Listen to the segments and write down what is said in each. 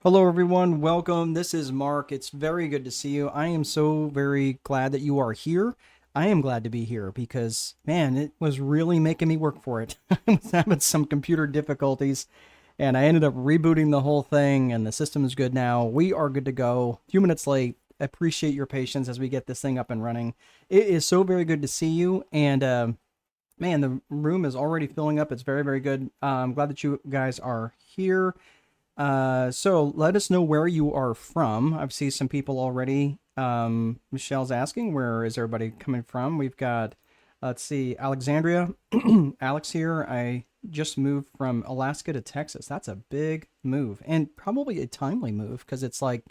Hello, everyone. Welcome. This is Mark. It's very good to see you. I am so very glad that you are here. I am glad to be here because, man, it was really making me work for it. I was having some computer difficulties and I ended up rebooting the whole thing, and the system is good now. We are good to go. A few minutes late. Appreciate your patience as we get this thing up and running. It is so very good to see you. And, man, the room is already filling up. It's very, very good. I'm glad that you guys are here. So let us know where you are from. I've seen some people already. Michelle's asking, where is everybody coming from? We've got, let's see, Alexandria, Alex here. I just moved from Alaska to Texas. That's a big move, and probably a timely move because it's like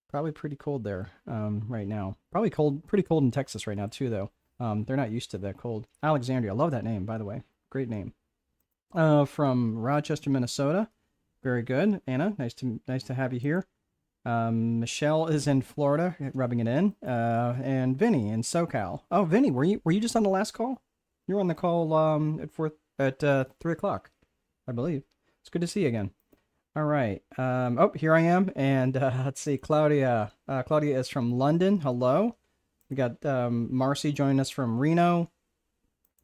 probably pretty cold there right now. Probably cold, pretty cold in Texas right now too, though. They're not used to that cold. Alexandria, love that name, by the way. Great name. From Rochester, Minnesota. Very good, Anna. Nice to have you here. Michelle is in Florida, rubbing it in, and Vinny in SoCal. Oh, Vinny, were you just on the last call? You were on the call at 3 o'clock, I believe. It's good to see you again. All right. Oh, here I am, and let's see, Claudia. Claudia is from London. Hello. We got Marcy joining us from Reno,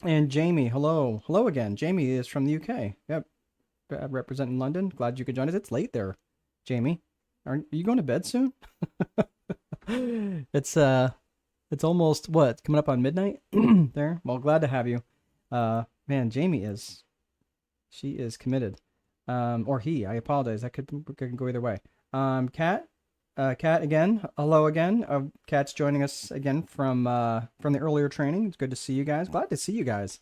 and Jamie. Hello again. Jamie is from the UK. Yep. Representing London. Glad you could join us. It's late there, Jamie. Are you going to bed soon? It's almost what, coming up on midnight there. Well, glad to have you. Man, she is committed. Or he. I apologize. That could go either way. Kat. Kat again. Hello again. Kat's joining us again from the earlier training. It's good to see you guys. Glad to see you guys.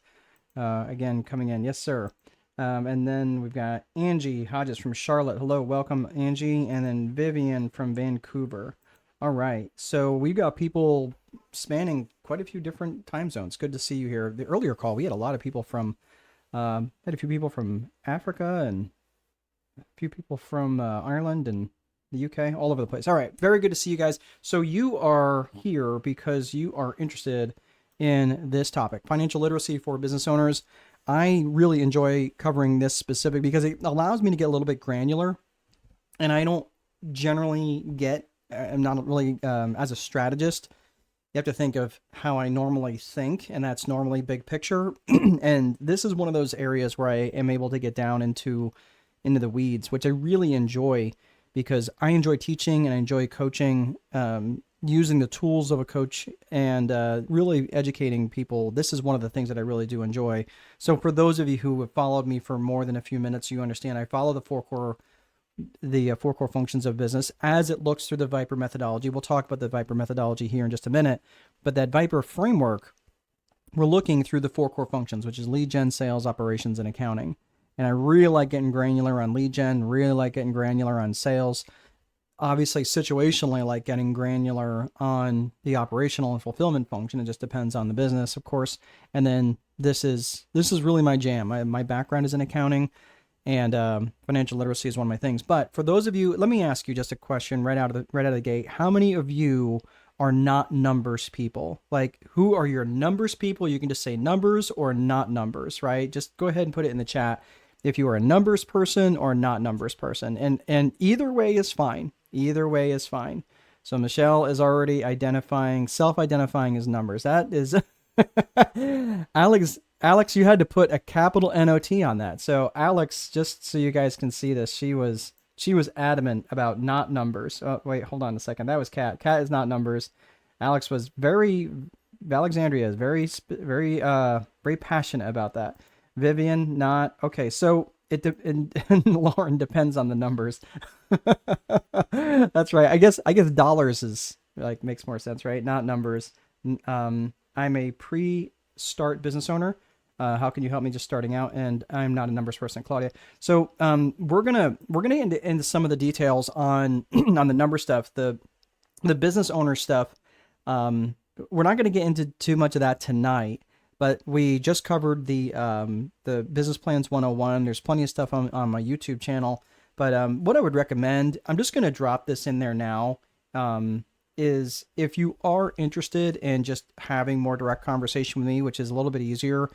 Again coming in. Yes, sir. And then we've got Angie Hodges from Charlotte. Hello, welcome, Angie. And then Vivian from Vancouver. All right. So we've got people spanning quite a few different time zones. Good to see you here. The earlier call, we had a lot of people from, Africa, and a few people from Ireland and the UK, all over the place. All right. Very good to see you guys. So you are here because you are interested in this topic, financial literacy for business owners. I really enjoy covering this specific because it allows me to get a little bit granular, and I don't generally I'm not really, as a strategist, you have to think of how I normally think, and that's normally big picture. And this is one of those areas where I am able to get down into the weeds, which I really enjoy because I enjoy teaching and I enjoy coaching, using the tools of a coach, and really educating people. This is one of the things that I really do enjoy. So for those of you who have followed me for more than a few minutes, you understand I follow the four core functions of business as it looks through the Viper methodology. We'll talk about the Viper methodology here in just a minute, but that Viper framework, we're looking through the four core functions, which is lead gen, sales, operations, and accounting. And I really like getting granular on lead gen, really like getting granular on sales. Obviously, situationally, I like getting granular on the operational and fulfillment function. It just depends on the business, of course. And then this is really my jam. My background is in accounting, and financial literacy is one of my things. But for those of you, let me ask you just a question right out of the gate. How many of you are not numbers people? Like, who are your numbers people? You can just say numbers or not numbers, right? Just go ahead and put it in the chat if you are a numbers person or not numbers person. And either way is fine. Either way is fine. So Michelle is already self-identifying as numbers. That is Alex, you had to put a capital NOT on that. So Alex, just so you guys can see this, she was adamant about not numbers. Oh, wait, hold on a second. That was Kat. Kat is not numbers. Alexandria is very passionate about that. Vivian, not. Okay, so and Lauren depends on the numbers. That's right. I guess dollars is like makes more sense, right? Not numbers. I'm a pre-start business owner. How can you help me just starting out? And I'm not a numbers person, Claudia. So we're gonna get into some of the details on on the number stuff, the business owner stuff. We're not going to get into too much of that tonight. But we just covered the Business Plans 101. There's plenty of stuff on my YouTube channel. But what I would recommend, I'm just going to drop this in there now, is if you are interested in just having more direct conversation with me, which is a little bit easier,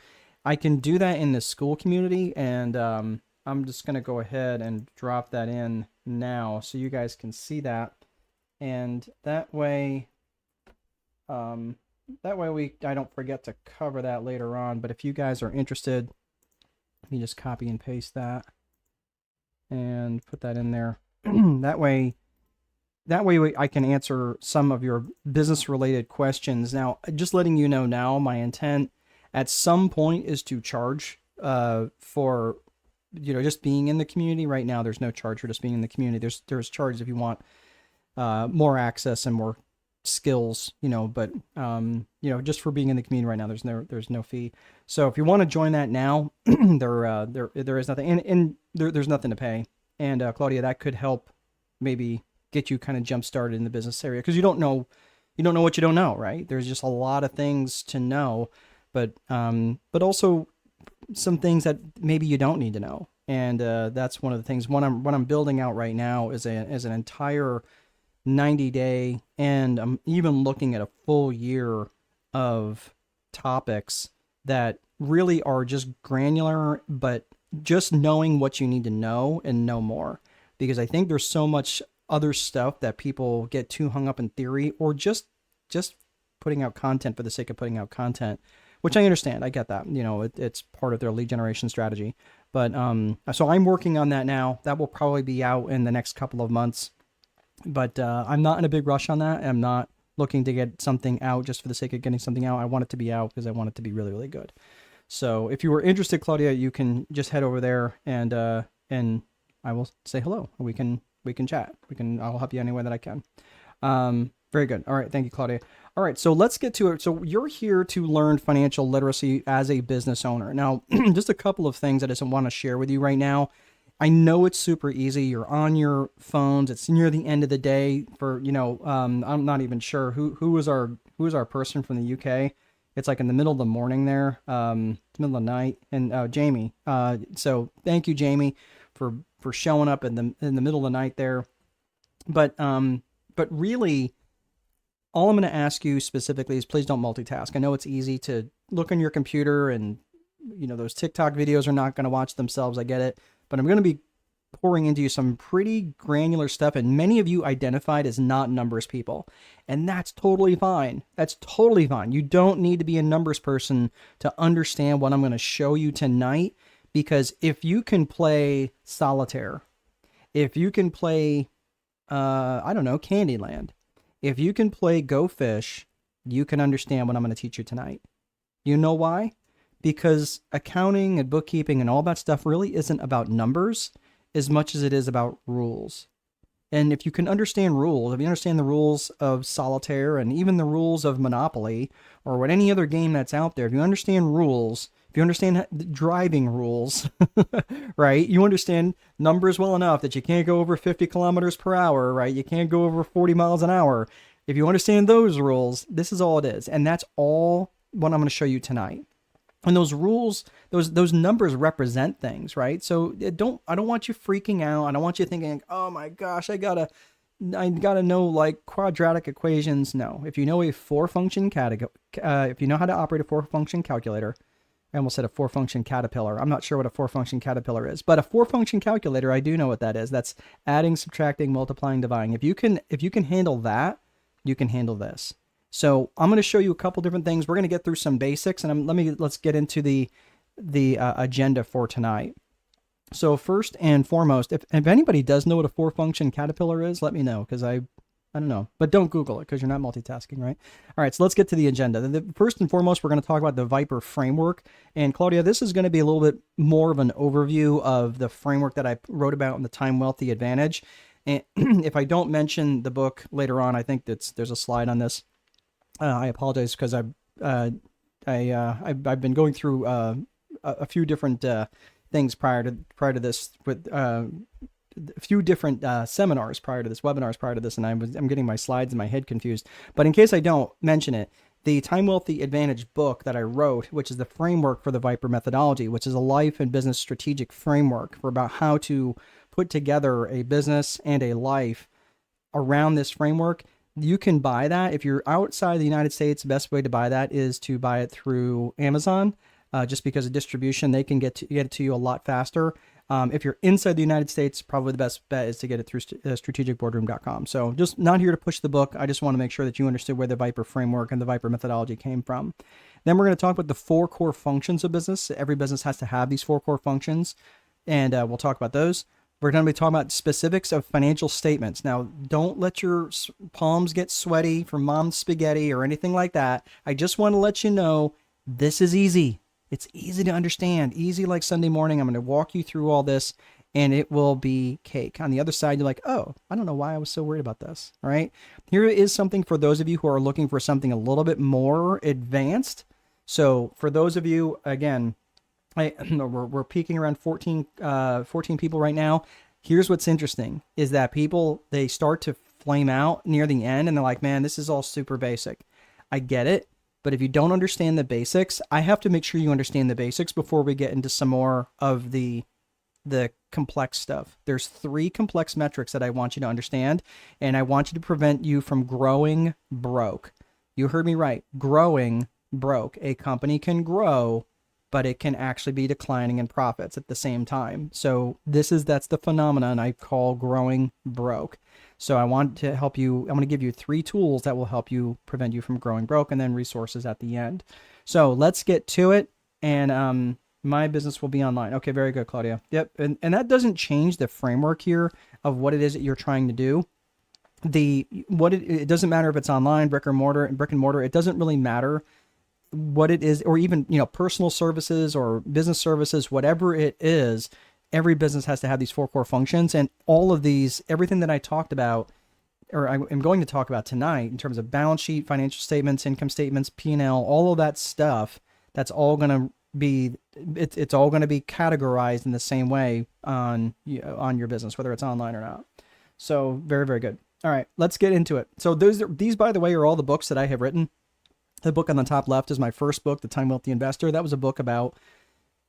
I can do that in the school community. And I'm just going to go ahead and drop that in now so you guys can see that. And that way, I don't forget to cover that later on. But if you guys are interested, let me just copy and paste that and put that in there. That way I can answer some of your business related questions. Now, just letting you know now, my intent at some point is to charge for, just being in the community. Right now, there's no charge for just being in the community. There's charges if you want more access and more skills, but just for being in the community right now, there's no fee. So if you want to join that now, there is nothing, and there's nothing to pay. And Claudia, that could help maybe get you kind of jump started in the business area, because you don't know what you don't know, right? There's just a lot of things to know, but also some things that maybe you don't need to know. And that's one of the things. What I'm building out right now is an entire 90-day, and I'm even looking at a full year of topics that really are just granular, but just knowing what you need to know and know more. Because I think there's so much other stuff that people get too hung up in theory, or just putting out content for the sake of putting out content, which I understand. I get that. It's part of their lead generation strategy. But so I'm working on that now. That will probably be out in the next couple of months. But I'm not in a big rush on that. I'm not looking to get something out just for the sake of getting something out. I want it to be out because I want it to be really, really good. So if you were interested, Claudia, you can just head over there and I will say hello. We can chat. I'll help you any way that I can. Very good. All right. Thank you, Claudia. All right. So let's get to it. So you're here to learn financial literacy as a business owner. Now, just a couple of things I just want to share with you right now. I know it's super easy. You're on your phones. It's near the end of the day for, I'm not even sure who is our person from the UK. It's like in the middle of the morning there, middle of the night. And Jamie. So thank you, Jamie, for showing up in the middle of the night there. But really, all I'm going to ask you specifically is please don't multitask. I know it's easy to look on your computer and, those TikTok videos are not going to watch themselves. I get it. But I'm going to be pouring into you some pretty granular stuff. And many of you identified as not numbers people. And that's totally fine. That's totally fine. You don't need to be a numbers person to understand what I'm going to show you tonight. Because if you can play solitaire, if you can play, Candyland, if you can play Go Fish, you can understand what I'm going to teach you tonight. You know why? Because accounting and bookkeeping and all that stuff really isn't about numbers as much as it is about rules. And if you can understand rules, if you understand the rules of solitaire and even the rules of Monopoly or what any other game that's out there, if you understand rules, if you understand driving rules, right, you understand numbers well enough that you can't go over 50 kilometers per hour, right? You can't go over 40 miles an hour. If you understand those rules, this is all it is. And that's all what I'm going to show you tonight. And those rules, those numbers represent things, right? So I don't want you freaking out. I don't want you thinking, oh my gosh, I gotta know like quadratic equations. No, if you know a four-function if you know how to operate a four-function calculator, I almost said a four-function caterpillar. I'm not sure what a four-function caterpillar is, but a four-function calculator, I do know what that is. That's adding, subtracting, multiplying, dividing. If you can handle that, you can handle this. So I'm going to show you a couple different things. We're going to get through some basics, and let's get into the agenda for tonight. So first and foremost, if anybody does know what a four-function caterpillar is, let me know, because I don't know. But don't Google it, because you're not multitasking, right? All right, so let's get to the agenda. First and foremost, we're going to talk about the Viper framework. And Claudia, this is going to be a little bit more of an overview of the framework that I wrote about in the Time Wealthy Advantage. And if I don't mention the book later on, I think there's a slide on this. I apologize, because I've been going through a few different things prior to this, with a few different seminars prior to this, webinars prior to this, and I'm getting my slides in my head confused. But in case I don't mention it, the Time Wealthy Advantage book that I wrote, which is the framework for the Viper methodology, which is a life and business strategic framework for about how to put together a business and a life around this framework. You can buy that. If you're outside the United States, the best way to buy that is to buy it through Amazon, just because of distribution. They can get it to you a lot faster. If you're inside the United States, probably the best bet is to get it through strategicboardroom.com. So just not here to push the book. I just want to make sure that you understood where the Viper framework and the Viper methodology came from. Then we're going to talk about the 4 core functions of business. Every business has to have these 4 core functions, and we'll talk about those. We're going to be talking about specifics of financial statements. Now, don't let your palms get sweaty from mom's spaghetti or anything like that. I just want to let you know this is easy. It's easy to understand, easy like Sunday morning. I'm going to walk you through all this, and it will be cake. On the other side, you're like, oh, I don't know why I was so worried about this. All right. Here is something for those of you who are looking for something a little bit more advanced. So for those of you, again, we're peaking around 14 people right now. Here's what's interesting is that people, they start to flame out near the end and they're like, man, this is all super basic. I get it. But if you don't understand the basics, I have to make sure you understand the basics before we get into some more of the complex stuff. There's 3 complex metrics that I want you to understand, and I want you to prevent you from growing broke. You heard me right. Growing broke. A company can grow, but it can actually be declining in profits at the same time. So that's the phenomenon I call growing broke. So I want to help you. I'm going to give you 3 tools that will help you prevent you from growing broke, and then resources at the end. So let's get to it. And my business will be online. Okay, very good, Claudia. Yep. And that doesn't change the framework here of what it is that you're trying to do. It doesn't matter if it's online, brick and mortar. It doesn't really matter what it is, or even, personal services or business services, whatever it is. Every business has to have these 4 core functions, and all of these, everything that I talked about, or I'm going to talk about tonight in terms of balance sheet, financial statements, income statements, P&L, all of that stuff, that's all going to be, it's all going to be categorized in the same way on your business, whether it's online or not. So very, very good. All right, let's get into it. So these, by the way, are all the books that I have written. The book on the top left is my first book, The Time Wealthy Investor. That was a book about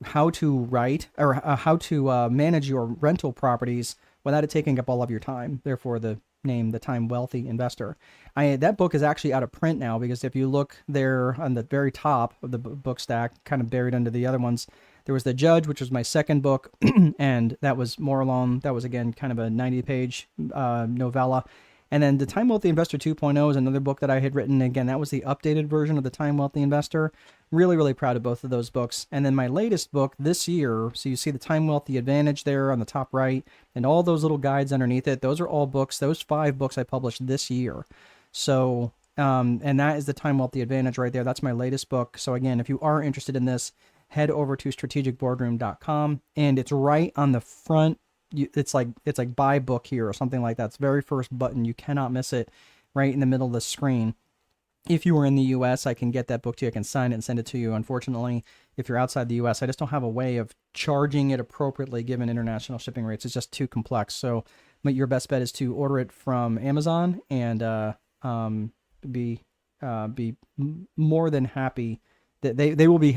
how to write or how to manage your rental properties without it taking up all of your time. Therefore, the name, The Time Wealthy Investor. That book is actually out of print now, because if you look there on the very top of the book stack, kind of buried under the other ones, there was The Judge, which was my second book, and that was more along, that was again kind of a 90-page novella. And then The Time Wealthy Investor 2.0 is another book that I had written. Again, that was the updated version of The Time Wealthy Investor. Really, really proud of both of those books. And then my latest book this year, so you see the Time Wealthy Advantage there on the top right, and all those little guides underneath it. Those are all books. Those 5 books I published this year. So, and that is the Time Wealthy Advantage right there. That's my latest book. So again, if you are interested in this, head over to strategicboardroom.com, and it's right on the front. It's like buy book here or something like that. It's the very first button. You cannot miss it, right in the middle of the screen. If you were in the US, I can get that book to you. I can sign it and send it to you. Unfortunately, if you're outside the US, I just don't have a way of charging it appropriately given international shipping rates. It's just too complex. So your best bet is to order it from Amazon, and be more than happy that they will be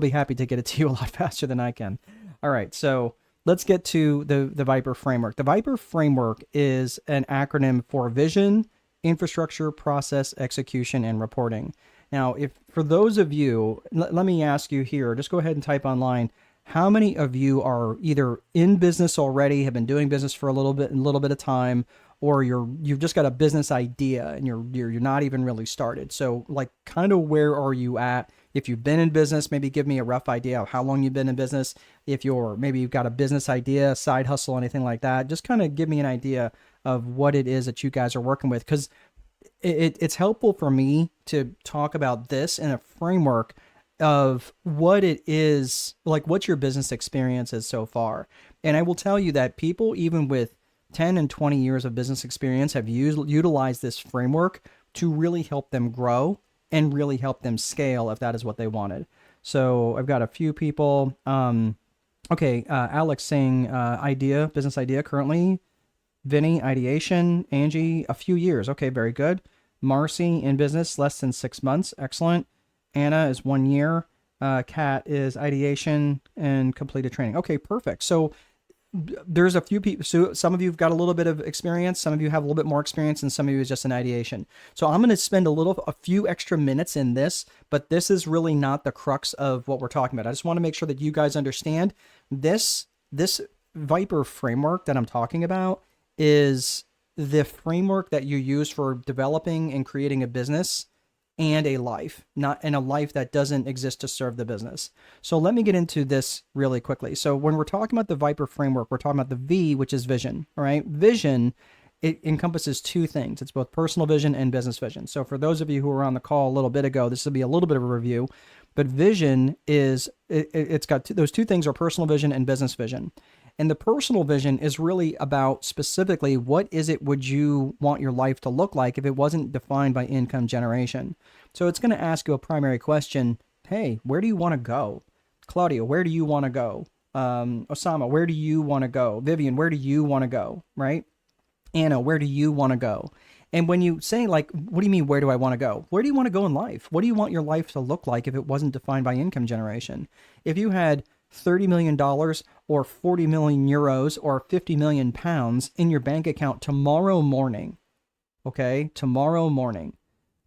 happy to get it to you a lot faster than I can. All right, so let's get to the Viper framework. The Viper framework is an acronym for vision, infrastructure, process, execution, and reporting. Now, if for those of you, let me ask you here, just go ahead and type online, how many of you are either in business already, have been doing business for a little bit of time, or you've just got a business idea and you're not even really started. So like, kind of where are you at? If you've been in business, maybe give me a rough idea of how long you've been in business. If maybe you've got a business idea, side hustle, anything like that, just kind of give me an idea of what it is that you guys are working with. Because it's helpful for me to talk about this in a framework of what it is, like what your business experience is so far. And I will tell you that people, even with 10 and 20 years of business experience, have utilized this framework to really help them grow and really help them scale if that is what they wanted. So I've got a few people. Alex saying business idea currently. Vinny, ideation. Angie, a few years. Okay, very good. Marcy, in business, less than 6 months. Excellent. Anna is 1 year. Kat is ideation and completed training. Okay, perfect. So there's a few people. So some of you have got a little bit of experience. Some of you have a little bit more experience, and some of you is just an ideation. So I'm going to spend a few extra minutes in this, but this is really not the crux of what we're talking about. I just want to make sure that you guys understand this Viper framework that I'm talking about is the framework that you use for developing and creating a business and a life, not in a life that doesn't exist to serve the business. So let me get into this really quickly. So when we're talking about the Viper framework, we're talking about the V, which is vision. All right. Vision, it encompasses two things. It's both personal vision and business vision. So for those of you who were on the call a little bit ago, this will be a little bit of a review, but vision is, it's got those two things are personal vision and business vision. And the personal vision is really about specifically what is it would you want your life to look like if it wasn't defined by income generation. So it's going to ask you a primary question. Hey, where do you want to go? Claudia, where do you want to go? Osama, where do you want to go? Vivian, where do you want to go? Right? Anna, where do you want to go? And when you say like, what do you mean, where do I want to go? Where do you want to go in life? What do you want your life to look like if it wasn't defined by income generation? If you had $30 million or 40 million euros or 50 million pounds in your bank account tomorrow morning, okay, tomorrow morning,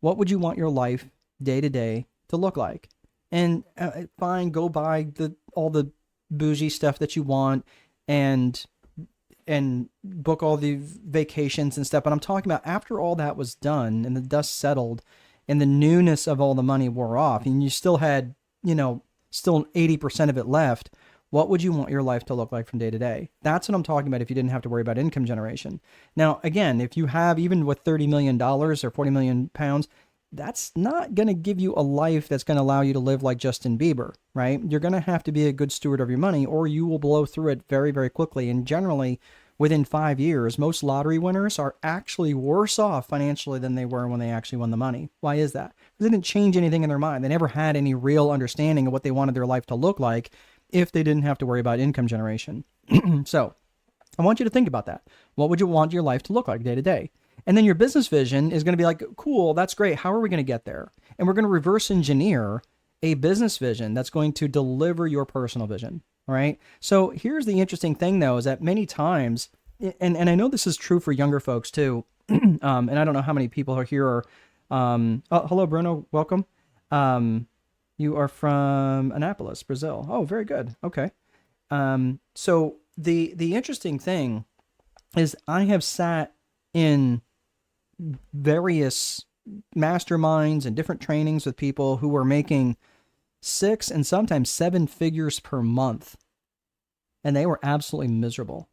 what would you want your life day to day to look like? And fine, go buy all the bougie stuff that you want and book all the vacations and stuff. But I'm talking about after all that was done and the dust settled and the newness of all the money wore off and you still had, still 80% of it left, what would you want your life to look like from day to day? That's what I'm talking about if you didn't have to worry about income generation. Now, again, if you have, even with $30 million or 40 million pounds, that's not going to give you a life that's going to allow you to live like Justin Bieber, right? You're going to have to be a good steward of your money or you will blow through it very, very quickly. And generally, within 5 years, most lottery winners are actually worse off financially than they were when they actually won the money. Why is that? Because they didn't change anything in their mind. They never had any real understanding of what they wanted their life to look like if they didn't have to worry about income generation. So I want you to think about that. What would you want your life to look like day to day? And then your business vision is going to be like, cool, that's great. How are we going to get there? And we're going to reverse engineer a business vision that's going to deliver your personal vision. All right. So here's the interesting thing, though, is that many times, and I know this is true for younger folks, too. And I don't know how many people are here. Hello, Bruno. Welcome. You are from Anápolis, Brazil. Oh, very good. Okay. So the interesting thing is I have sat in various masterminds and different trainings with people who were making 6 and sometimes 7 figures per month. And they were absolutely miserable.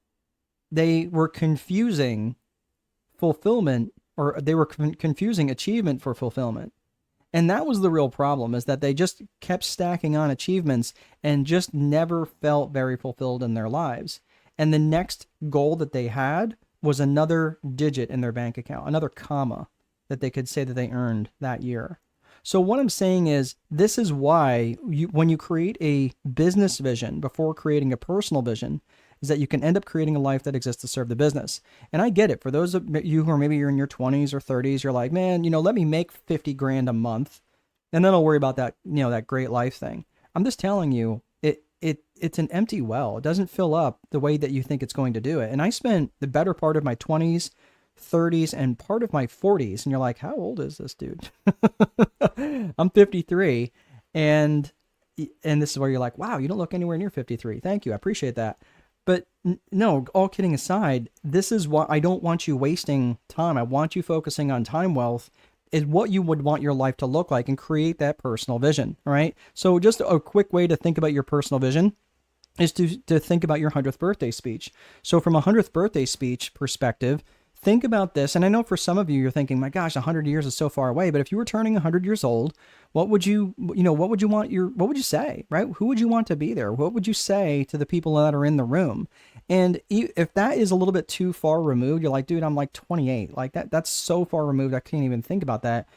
They were confusing fulfillment, or they were confusing achievement for fulfillment. And that was the real problem, is that they just kept stacking on achievements and just never felt very fulfilled in their lives. And the next goal that they had was another digit in their bank account, another comma that they could say that they earned that year. So what I'm saying is, this is why when you create a business vision before creating a personal vision, is that you can end up creating a life that exists to serve the business. And I get it. For those of you who are maybe you're in your 20s or 30s, you're like, man, let me make 50 grand a month and then I'll worry about that, that great life thing. I'm just telling you, it's an empty well. It doesn't fill up the way that you think it's going to do it. And I spent the better part of my 20s, 30s, and part of my 40s. And you're like, how old is this dude? I'm 53. And this is where you're like, wow, you don't look anywhere near 53. Thank you. I appreciate that. But no, all kidding aside, this is why I don't want you wasting time. I want you focusing on time wealth, is what you would want your life to look like, and create that personal vision. All right. So just a quick way to think about your personal vision is to think about your 100th birthday speech. So from a 100th birthday speech perspective, think about this. And I know for some of you, you're thinking, my gosh, 100 years is so far away. But if you were turning 100 years old, what would you say, right? Who would you want to be there? What would you say to the people that are in the room? And if that is a little bit too far removed, you're like, dude, I'm like 28. Like that's so far removed, I can't even think about that.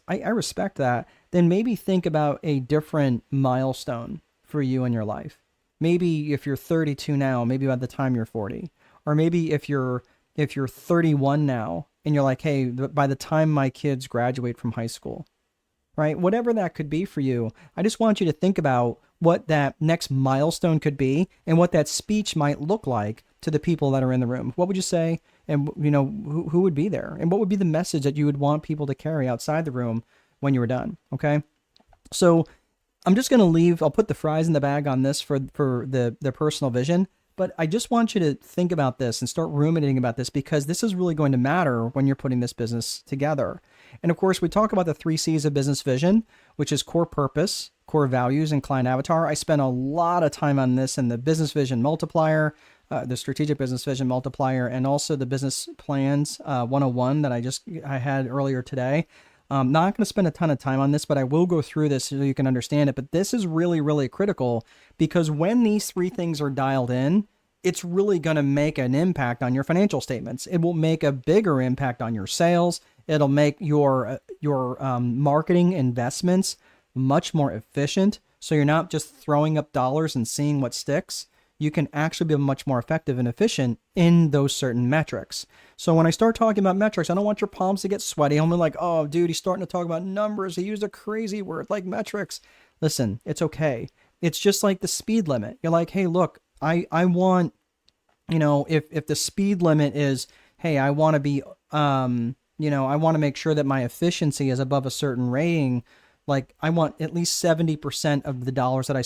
I respect that. Then maybe think about a different milestone for you in your life. Maybe if you're 32 now, maybe by the time you're 40, or maybe if you're 31 now and you're like, hey, by the time my kids graduate from high school, right? Whatever that could be for you, I just want you to think about what that next milestone could be and what that speech might look like to the people that are in the room. What would you say? And, who would be there? And what would be the message that you would want people to carry outside the room when you were done? Okay. So I'm just going to leave, I'll put the fries in the bag on this for the personal vision. But I just want you to think about this and start ruminating about this, because this is really going to matter when you're putting this business together. And of course, we talk about the 3 C's of business vision, which is core purpose, core values, and client avatar. I spent a lot of time on this in the business vision multiplier, the strategic business vision multiplier, and also the business plans 101 that I had earlier today. Not going to spend a ton of time on this, but I will go through this so you can understand it. But this is really, really critical, because when these 3 things are dialed in, it's really going to make an impact on your financial statements. It will make a bigger impact on your sales. It'll make your marketing investments much more efficient. So you're not just throwing up dollars and seeing what sticks. You can actually be much more effective and efficient in those certain metrics. So when I start talking about metrics, I don't want your palms to get sweaty. I'm like, oh, dude, he's starting to talk about numbers. He used a crazy word like metrics. Listen, it's okay. It's just like the speed limit. You're like, hey, look, I want, if the speed limit is, hey, I want to be, I want to make sure that my efficiency is above a certain rating. Like, I want at least 70% of the dollars that I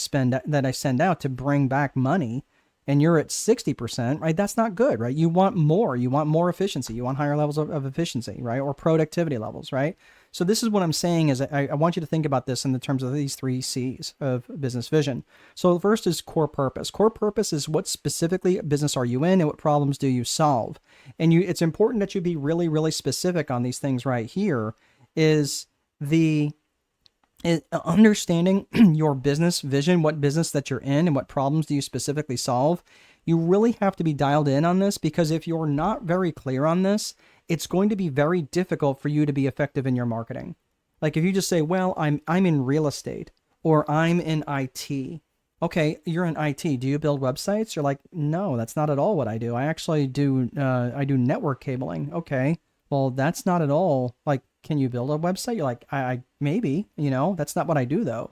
send out to bring back money, and you're at 60%, right? That's not good, right? You want more. You want more efficiency. You want higher levels of efficiency, right? Or productivity levels, right? So this is what I'm saying is I want you to think about this in the terms of these 3 C's of business vision. So the first is core purpose. Core purpose is what specifically business are you in and what problems do you solve? And it's important that you be really, really specific on these things right here. Is understanding your business vision, what business that you're in and what problems do you specifically solve. You really have to be dialed in on this, because if you're not very clear on this, it's going to be very difficult for you to be effective in your marketing. Like if you just say, well, I'm in real estate, or I'm in IT. Okay, you're in IT. Do you build websites? You're like, no, that's not at all what I do. I actually do, I do network cabling. Okay, well, that's not at all like, can you build a website? You're like, I maybe, that's not what I do though.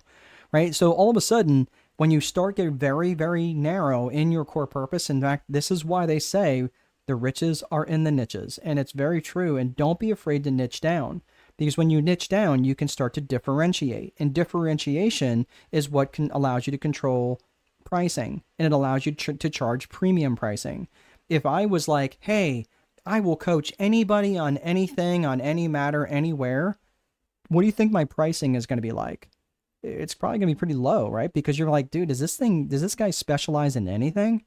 Right. So all of a sudden, when you start getting very, very narrow in your core purpose, in fact, this is why they say the riches are in the niches. And it's very true. And don't be afraid to niche down, because when you niche down, you can start to differentiate. And differentiation is what allows you to control pricing, and it allows you to charge premium pricing. If I was like, hey, I will coach anybody on anything, on any matter, anywhere, what do you think my pricing is going to be like? It's probably going to be pretty low, right? Because you're like, dude, does this guy specialize in anything?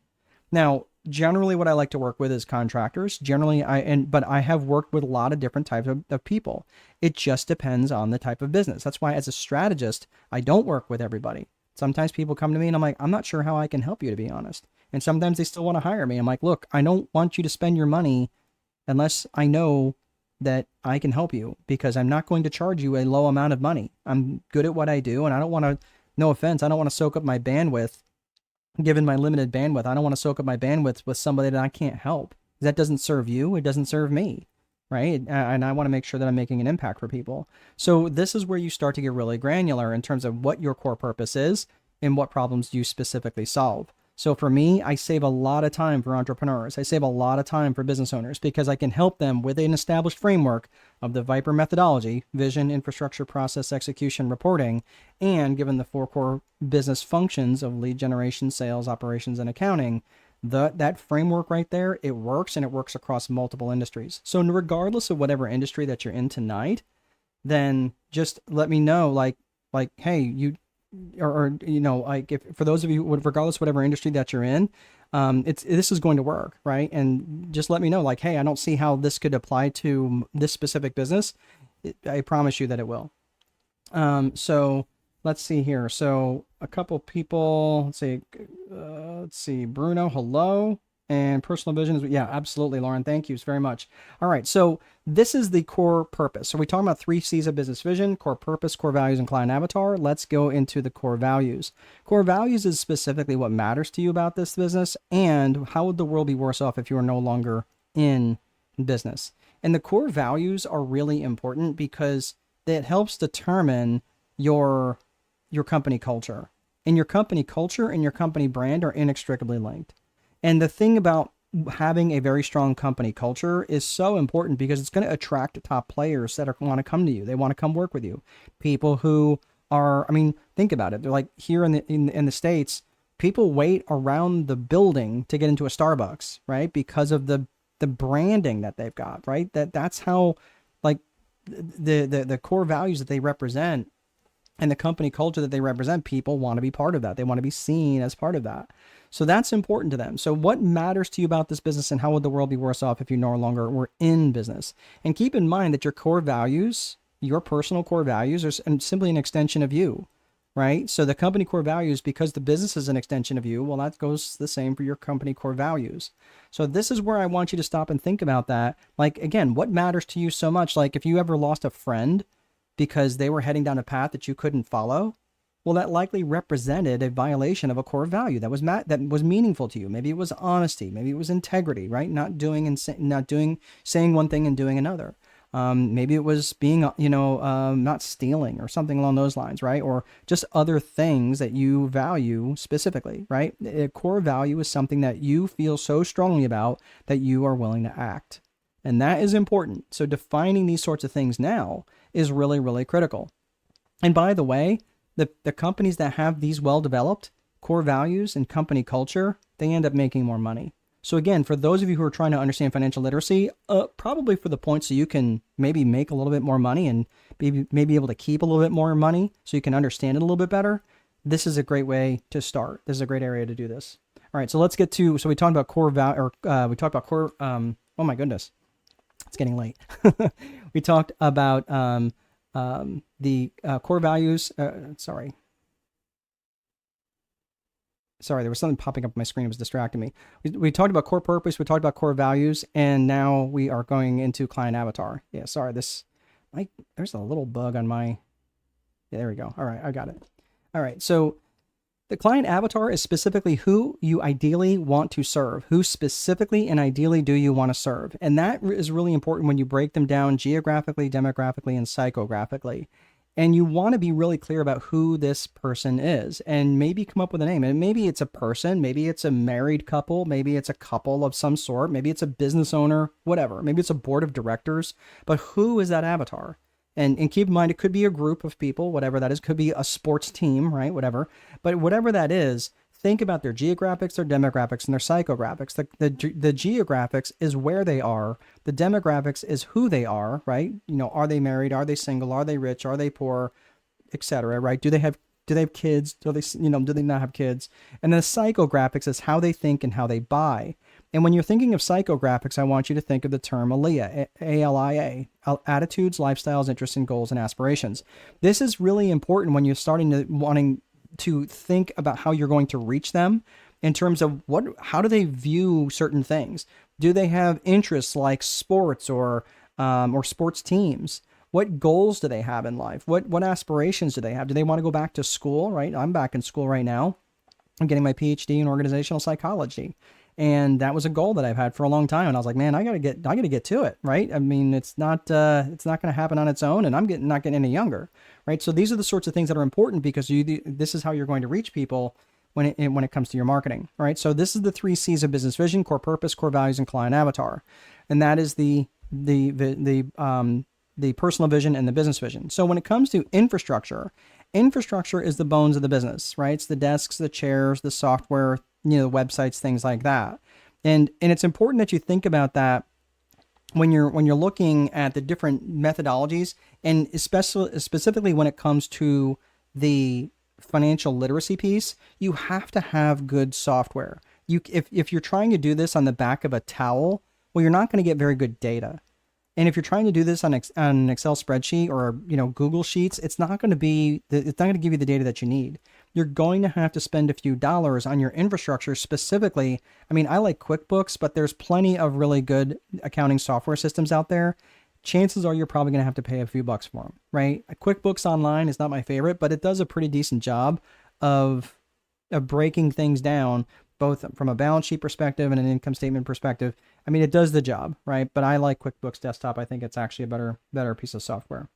Now, generally what I like to work with is contractors. Generally, but I have worked with a lot of different types of people. It just depends on the type of business. That's why as a strategist, I don't work with everybody. Sometimes people come to me and I'm like, I'm not sure how I can help you, to be honest. And sometimes they still want to hire me. I'm like, look, I don't want you to spend your money unless I know that I can help you, because I'm not going to charge you a low amount of money. I'm good at what I do, and I don't want to, no offense, I don't want to soak up my bandwidth, given my limited bandwidth. I don't want to soak up my bandwidth with somebody that I can't help. That doesn't serve you. It doesn't serve me, right? And I want to make sure that I'm making an impact for people. So this is where you start to get really granular in terms of what your core purpose is and what problems do you specifically solve. So for me, I save a lot of time for entrepreneurs. I save a lot of time for business owners, because I can help them with an established framework of the Viper methodology: vision, infrastructure, process, execution, reporting, and given the 4 core business functions of lead generation, sales, operations, and accounting. That framework right there, it works, and it works across multiple industries. So regardless of whatever industry that you're in tonight, then just let me know, like, hey, like if for those of you, regardless whatever industry that you're in, this is going to work, right? And just let me know, like, hey, I don't see how this could apply to this specific business. I promise you that it will. So let's see here. So a couple people, let's see, Bruno, hello. And personal vision is, yeah, absolutely, Lauren. Thank you very much. All right, so this is the core purpose. So we're talking about 3 C's of business vision: core purpose, core values, and client avatar. Let's go into the core values. Core values is specifically what matters to you about this business, and how would the world be worse off if you are no longer in business. And the core values are really important because it helps determine your company culture. And your company culture and your company brand are inextricably linked. And the thing about having a very strong company culture is so important, because it's going to attract top players that want to come to you. They want to come work with you. People who are, I mean, think about it. They're like, here in the States, People wait around the building to get into a Starbucks, right? Because of the branding that they've got, right? That's how, like, the core values that they represent and the company culture that they represent, people want to be part of that. They want to be seen as part of that. So that's important to them. So what matters to you about this business, and how would the world be worse off if you no longer were in business? And keep in mind that your core values, your personal core values, are simply an extension of you, right? So the company core values, because the business is an extension of you, well, that goes the same for your company core values. So this is where I want you to stop and think about that. Like, again, what matters to you so much? Like, if you ever lost a friend because they were heading down a path that you couldn't follow, well, that likely represented a violation of a core value that was meaningful to you. Maybe it was honesty, maybe it was integrity, right? Not saying one thing and doing another. Maybe it was being, not stealing or something along those lines, right? Or just other things that you value specifically, right? A core value is something that you feel so strongly about that you are willing to act. And that is important. So defining these sorts of things now is really, really critical. And by the way, the companies that have these well-developed core values and company culture, they end up making more money. So again, for those of you who are trying to understand financial literacy, probably for the point so you can maybe make a little bit more money and maybe able to keep a little bit more money so you can understand it a little bit better, this is a great way to start. This is a great area to do this. All right, so let's get to, so we talked about core value, we talked about core, oh my goodness, it's getting late. We talked about the core values. Sorry, there was something popping up on my screen. It was distracting me. We talked about core purpose. We talked about core values. And now we are going into client avatar. Yeah, sorry. There's a little bug on my, yeah, there we go. All right, I got it. All right, so the client avatar is specifically who you ideally want to serve. Who specifically and ideally do you want to serve? And that is really important when you break them down geographically, demographically, and psychographically. And you want to be really clear about who this person is and maybe come up with a name. And maybe it's a person, maybe it's a married couple, maybe it's a couple of some sort, maybe it's a business owner, whatever. Maybe it's a board of directors, but who is that avatar? And keep in mind, it could be a group of people, whatever that is. Could be a sports team, right? Whatever. But whatever that is, think about their geographics, their demographics, and their psychographics. The geographics is where they are. The demographics is who they are, right? Are they married? Are they single? Are they rich? Are they poor? Etc. Right? Do they have kids? Do they not have kids? And then the psychographics is how they think and how they buy. And when you're thinking of psychographics, I want you to think of the term ALIA, ALIA, attitudes, lifestyles, interests, and goals and aspirations. This is really important when you're wanting to think about how you're going to reach them in terms of how do they view certain things? Do they have interests like sports or sports teams? What goals do they have in life? What aspirations do they have? Do they want to go back to school, right? I'm back in school right now. I'm getting my PhD in organizational psychology. And that was a goal that I've had for a long time. And I was like, man, I gotta get to it, right? I mean, it's not going to happen on its own, and I'm not getting any younger, right? So these are the sorts of things that are important because this is how you're going to reach people when it comes to your marketing, right? So this is the 3 C's of business vision: core purpose, core values, and client avatar. And that is the personal vision and the business vision. So when it comes to infrastructure is the bones of the business, right? It's the desks, the chairs, the software, the websites, things like that. And it's important that you think about that when you're looking at the different methodologies, and specifically when it comes to the financial literacy piece, you have to have good software. If you're trying to do this on the back of a towel, well, you're not going to get very good data. And if you're trying to do this on an Excel spreadsheet or Google Sheets, it's not going to give you the data that you need. You're going to have to spend a few dollars on your infrastructure specifically. I mean, I like QuickBooks, but there's plenty of really good accounting software systems out there. Chances are you're probably going to have to pay a few bucks for them, right? QuickBooks Online is not my favorite, but it does a pretty decent job of breaking things down, both from a balance sheet perspective and an income statement perspective. I mean, it does the job, right? But I like QuickBooks Desktop. I think it's actually a better piece of software.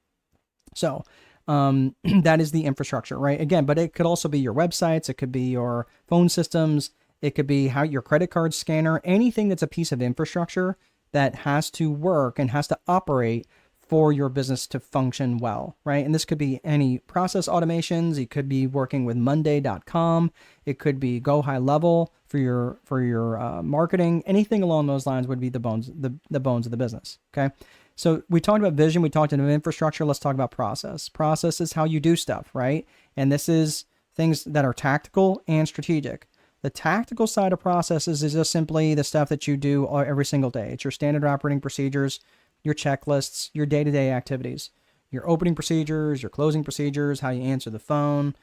So that is the infrastructure, right? Again, but it could also be your websites. It could be your phone systems. It could be your credit card scanner, anything that's a piece of infrastructure that has to work and has to operate for your business to function well, right? And this could be any process automations. It could be working with Monday.com. It could be Go High Level for your marketing. Anything along those lines would be the bones of the business. Okay. So we talked about vision. We talked about infrastructure. Let's talk about process. Process is how you do stuff, right? And this is things that are tactical and strategic. The tactical side of processes is just simply the stuff that you do every single day. It's your standard operating procedures, your checklists, your day-to-day activities, your opening procedures, your closing procedures, how you answer the phone.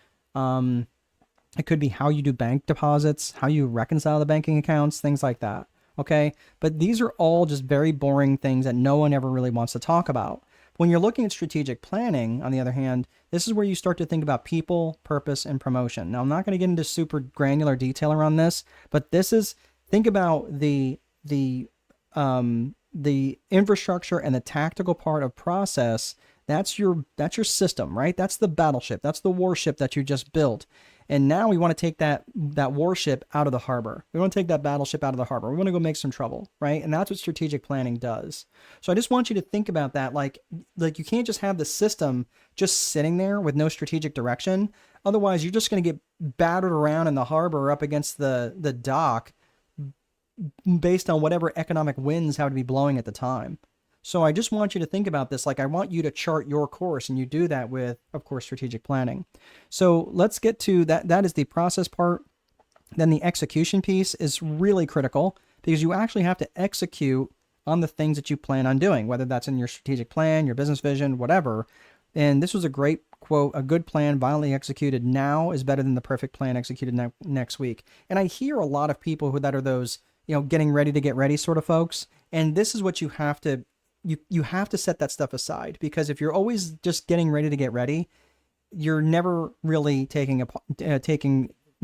It could be how you do bank deposits, how you reconcile the banking accounts, things like that. Okay. But these are all just very boring things that no one ever really wants to talk about. When you're looking at strategic planning, on the other hand, this is where you start to think about people, purpose, and promotion. Now, I'm not going to get into super granular detail around this, but think about the infrastructure and the tactical part of process. That's your system, right? That's the battleship. That's the warship that you just built. And now we want to take that warship out of the harbor. We want to take that battleship out of the harbor. We want to go make some trouble, right? And that's what strategic planning does. So I just want you to think about that. Like you can't just have the system just sitting there with no strategic direction. Otherwise, you're just going to get battered around in the harbor up against the dock based on whatever economic winds happen to be blowing at the time. So I just want you to think about this. Like I want you to chart your course, and you do that with, of course, strategic planning. So let's get to that. That is the process part. Then the execution piece is really critical because you actually have to execute on the things that you plan on doing, whether that's in your strategic plan, your business vision, whatever. And this was a great quote: "A good plan violently executed now is better than the perfect plan executed next week." And I hear a lot of people that are those, getting ready to get ready sort of folks. And this is what you have to you have to set that stuff aside, because if you're always just getting ready to get ready, you're never really taking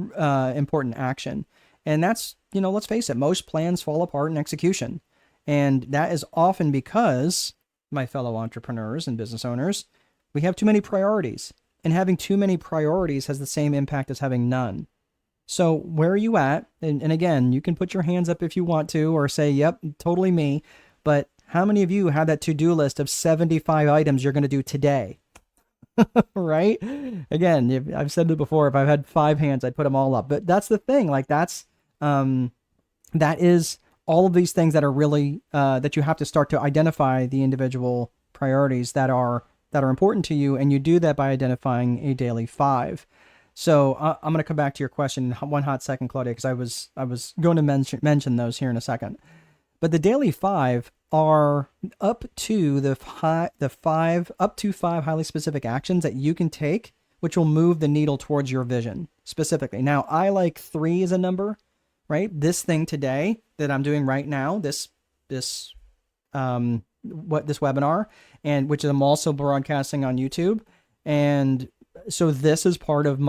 important action. And that's, let's face it, most plans fall apart in execution. And that is often because, my fellow entrepreneurs and business owners, we have too many priorities, and having too many priorities has the same impact as having none. So where are you at? And again, you can put your hands up if you want to, or say, yep, totally me. But how many of you have that to-do list of 75 items you're going to do today? Right? Again, I've said it before, if I've had 5 hands, I'd put them all up. But that's the thing. Like that is all of these things that are really, that you have to start to identify the individual priorities that are important to you. And you do that by identifying a daily 5. So I'm going to come back to your question in one hot second, Claudia, because I was going to mention those here in a second. But the daily 5 are up to up to 5 highly specific actions that you can take, which will move the needle towards your vision specifically. Now, I like 3 as a number, right? This thing today that I'm doing right now, this webinar, and which I'm also broadcasting on YouTube. And so this is part of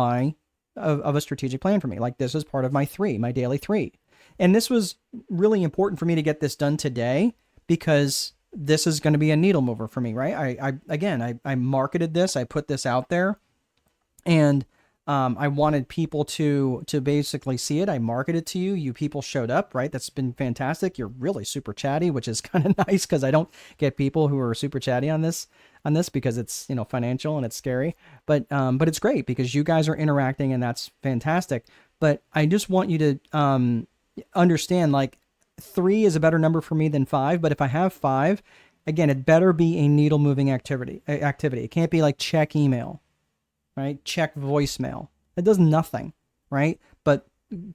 of a strategic plan for me. Like this is part of my daily 3. And this was really important for me to get this done today, because this is going to be a needle mover for me, right? I marketed this, I put this out there, and I wanted people to basically see it. I marketed to you. You people showed up, right? That's been fantastic. You're really super chatty, which is kind of nice, because I don't get people who are super chatty on this because it's, financial and it's scary. But it's great because you guys are interacting, and that's fantastic. But I just want you to understand, like 3 is a better number for me than 5. But if I have 5, again, it better be a needle moving activity. It can't be like check email, right? Check voicemail. It does nothing, right? But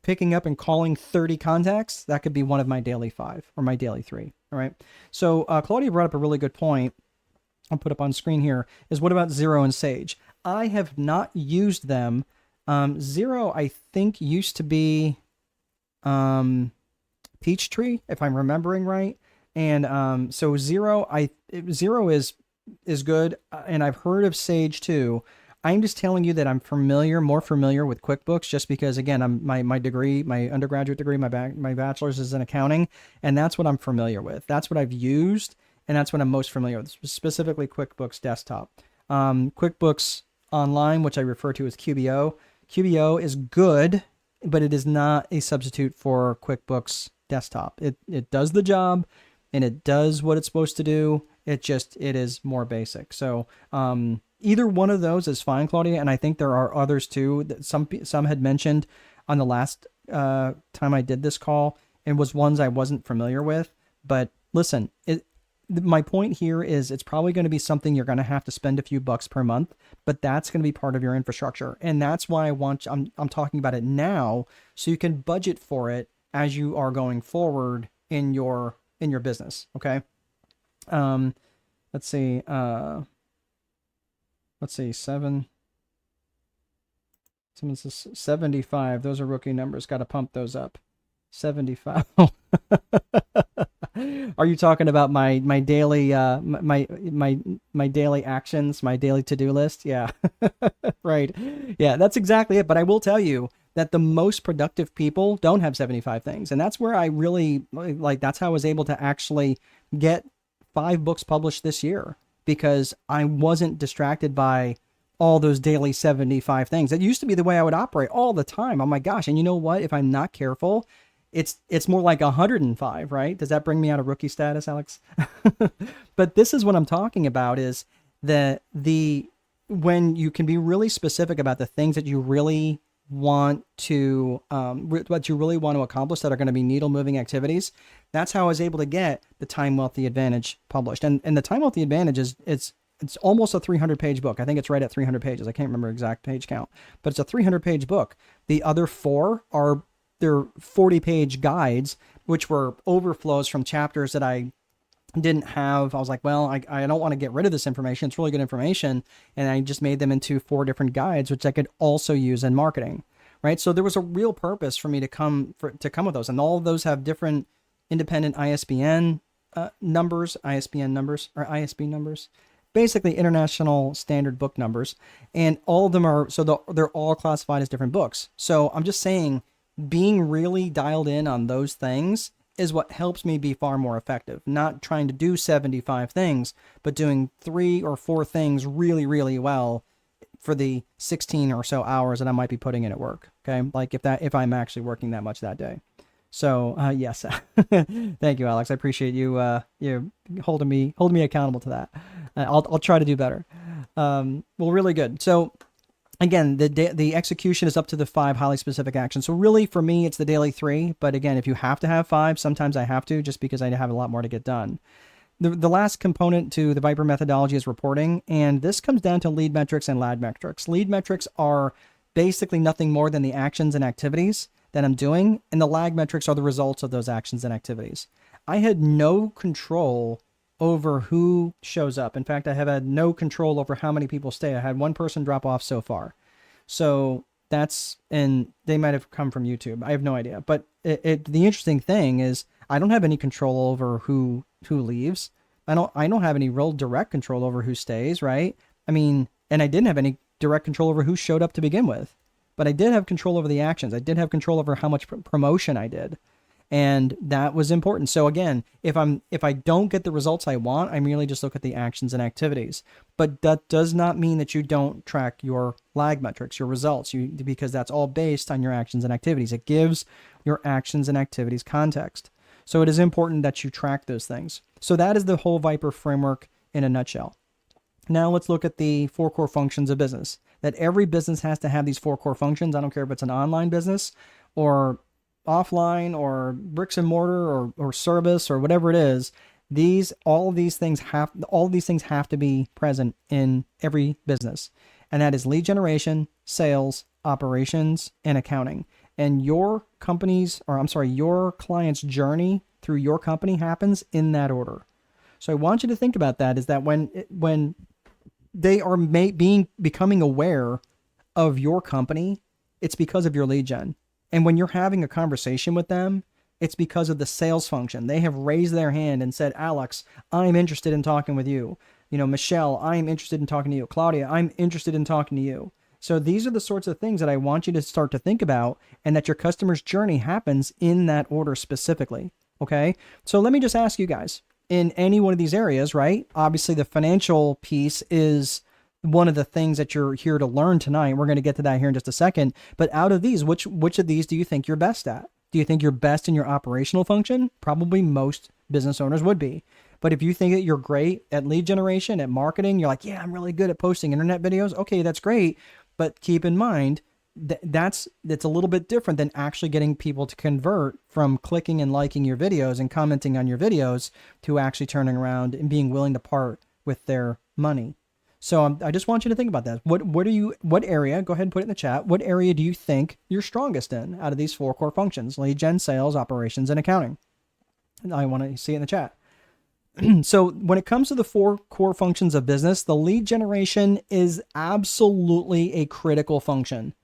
picking up and calling 30 contacts, that could be one of my daily 5 or my daily 3. All right. So Claudia brought up a really good point. I'll put up on screen here, is what about Xero and Sage? I have not used them. Xero, I think, used to be Peachtree, if I'm remembering right. And so Xero is good, and I've heard of Sage too. I'm just telling you that I'm more familiar with QuickBooks, just because, again, my degree, my undergraduate degree, my bachelor's is in accounting, and that's what I'm familiar with. That's what I've used, and that's what I'm most familiar with, specifically QuickBooks Desktop. QuickBooks Online, which I refer to as QBO. QBO is good, but it is not a substitute for QuickBooks Desktop. It does the job. and it does what it's supposed to do. It is more basic. So either one of those is fine, Claudia. And I think there are others too that some had mentioned on the last time I did this call, and was ones I wasn't familiar with. But listen, my point here is it's probably going to be something you're going to have to spend a few bucks per month, but that's going to be part of your infrastructure. And that's why I'm talking about it now, so you can budget for it as you are going forward in your business. Okay. Let's see. Someone says 75. Those are rookie numbers. Got to pump those up. 75. Are you talking about my daily my daily actions, my daily to-do list? Yeah. Right. Yeah, that's exactly it. But I will tell you that the most productive people don't have 75 things. And that's where I really that's how I was able to actually get 5 books published this year, because I wasn't distracted by all those daily 75 things. That used to be the way I would operate all the time. Oh my gosh. And you know what? If I'm not careful, it's more like 105, right? Does that bring me out of rookie status, Alex? But this is what I'm talking about, is when you can be really specific about the things that you really want to, what you really want to accomplish that are going to be needle moving activities. That's how I was able to get the Time Wealthy Advantage published. And the Time Wealthy Advantage it's almost a 300-page book. I think it's right at 300 pages. I can't remember exact page count, but it's a 300-page book. The other 4 are they're 40-page guides, which were overflows from chapters that I didn't have. I was like, well, I don't want to get rid of this information. It's really good information. And I just made them into 4 different guides, which I could also use in marketing, right? So there was a real purpose for me to come with those. And all of those have different independent ISBN numbers, ISB numbers, basically international standard book numbers. And all of them they're all classified as different books. So I'm just saying, being really dialed in on those things is what helps me be far more effective. Not trying to do 75 things, but doing 3 or 4 things really, really well for the 16 or so hours that I might be putting in at work. Okay. Like if I'm actually working that much that day. So, yes, thank you, Alex. I appreciate you holding me accountable to that. I'll try to do better. Well, really good. So, again, the execution is up to the 5 highly specific actions. So really, for me, it's the daily 3. But again, if you have to have 5, sometimes I have to, just because I have a lot more to get done. The last component to the Viper methodology is reporting. And this comes down to lead metrics and lag metrics. Lead metrics are basically nothing more than the actions and activities that I'm doing. And the lag metrics are the results of those actions and activities. I had no control over who shows up. In fact, I have had no control over how many people stay. I had 1 person drop off so far. So and they might have come from YouTube. I have no idea. But the interesting thing is I don't have any control over who leaves. I don't have any real direct control over who stays, right? I mean, and I didn't have any direct control over who showed up to begin with. But I did have control over the actions. I did have control over how much promotion I did. And that was important. So again, if I don't get the results I want, I merely just look at the actions and activities. But that does not mean that you don't track your lag metrics, your results, because that's all based on your actions and activities. It gives your actions and activities context. So it is important that you track those things. So that is the whole Viper framework in a nutshell. Now let's look at the 4 core functions of business. That every business has to have these 4 core functions. I don't care if it's an online business or offline or bricks and mortar or service or whatever it is. All of these things have to be present in every business. And that is lead generation, sales, operations, and accounting. And your client's journey through your company happens in that order. So I want you to think about that, is that when they are becoming aware of your company, it's because of your lead gen. And when you're having a conversation with them, it's because of the sales function. They have raised their hand and said, Alex, I'm interested in talking with you. Michelle, I'm interested in talking to you. Claudia, I'm interested in talking to you. So these are the sorts of things that I want you to start to think about, and that your customer's journey happens in that order specifically. Okay. So let me just ask you guys, in any one of these areas, right? Obviously the financial piece is one of the things that you're here to learn tonight. We're going to get to that here in just a second. But out of these, which of these do you think you're best at? Do you think you're best in your operational function? Probably most business owners would be. But if you think that you're great at lead generation, at marketing, you're like, yeah, I'm really good at posting internet videos. Okay, that's great. But keep in mind, that's a little bit different than actually getting people to convert from clicking and liking your videos and commenting on your videos to actually turning around and being willing to part with their money. So I just want you to think about that. What area, go ahead and put it in the chat. What area do you think you're strongest in out of these 4 core functions? Lead gen, sales, operations, and accounting. And I want to see it in the chat. So when it comes to the 4 core functions of business, the lead generation is absolutely a critical function,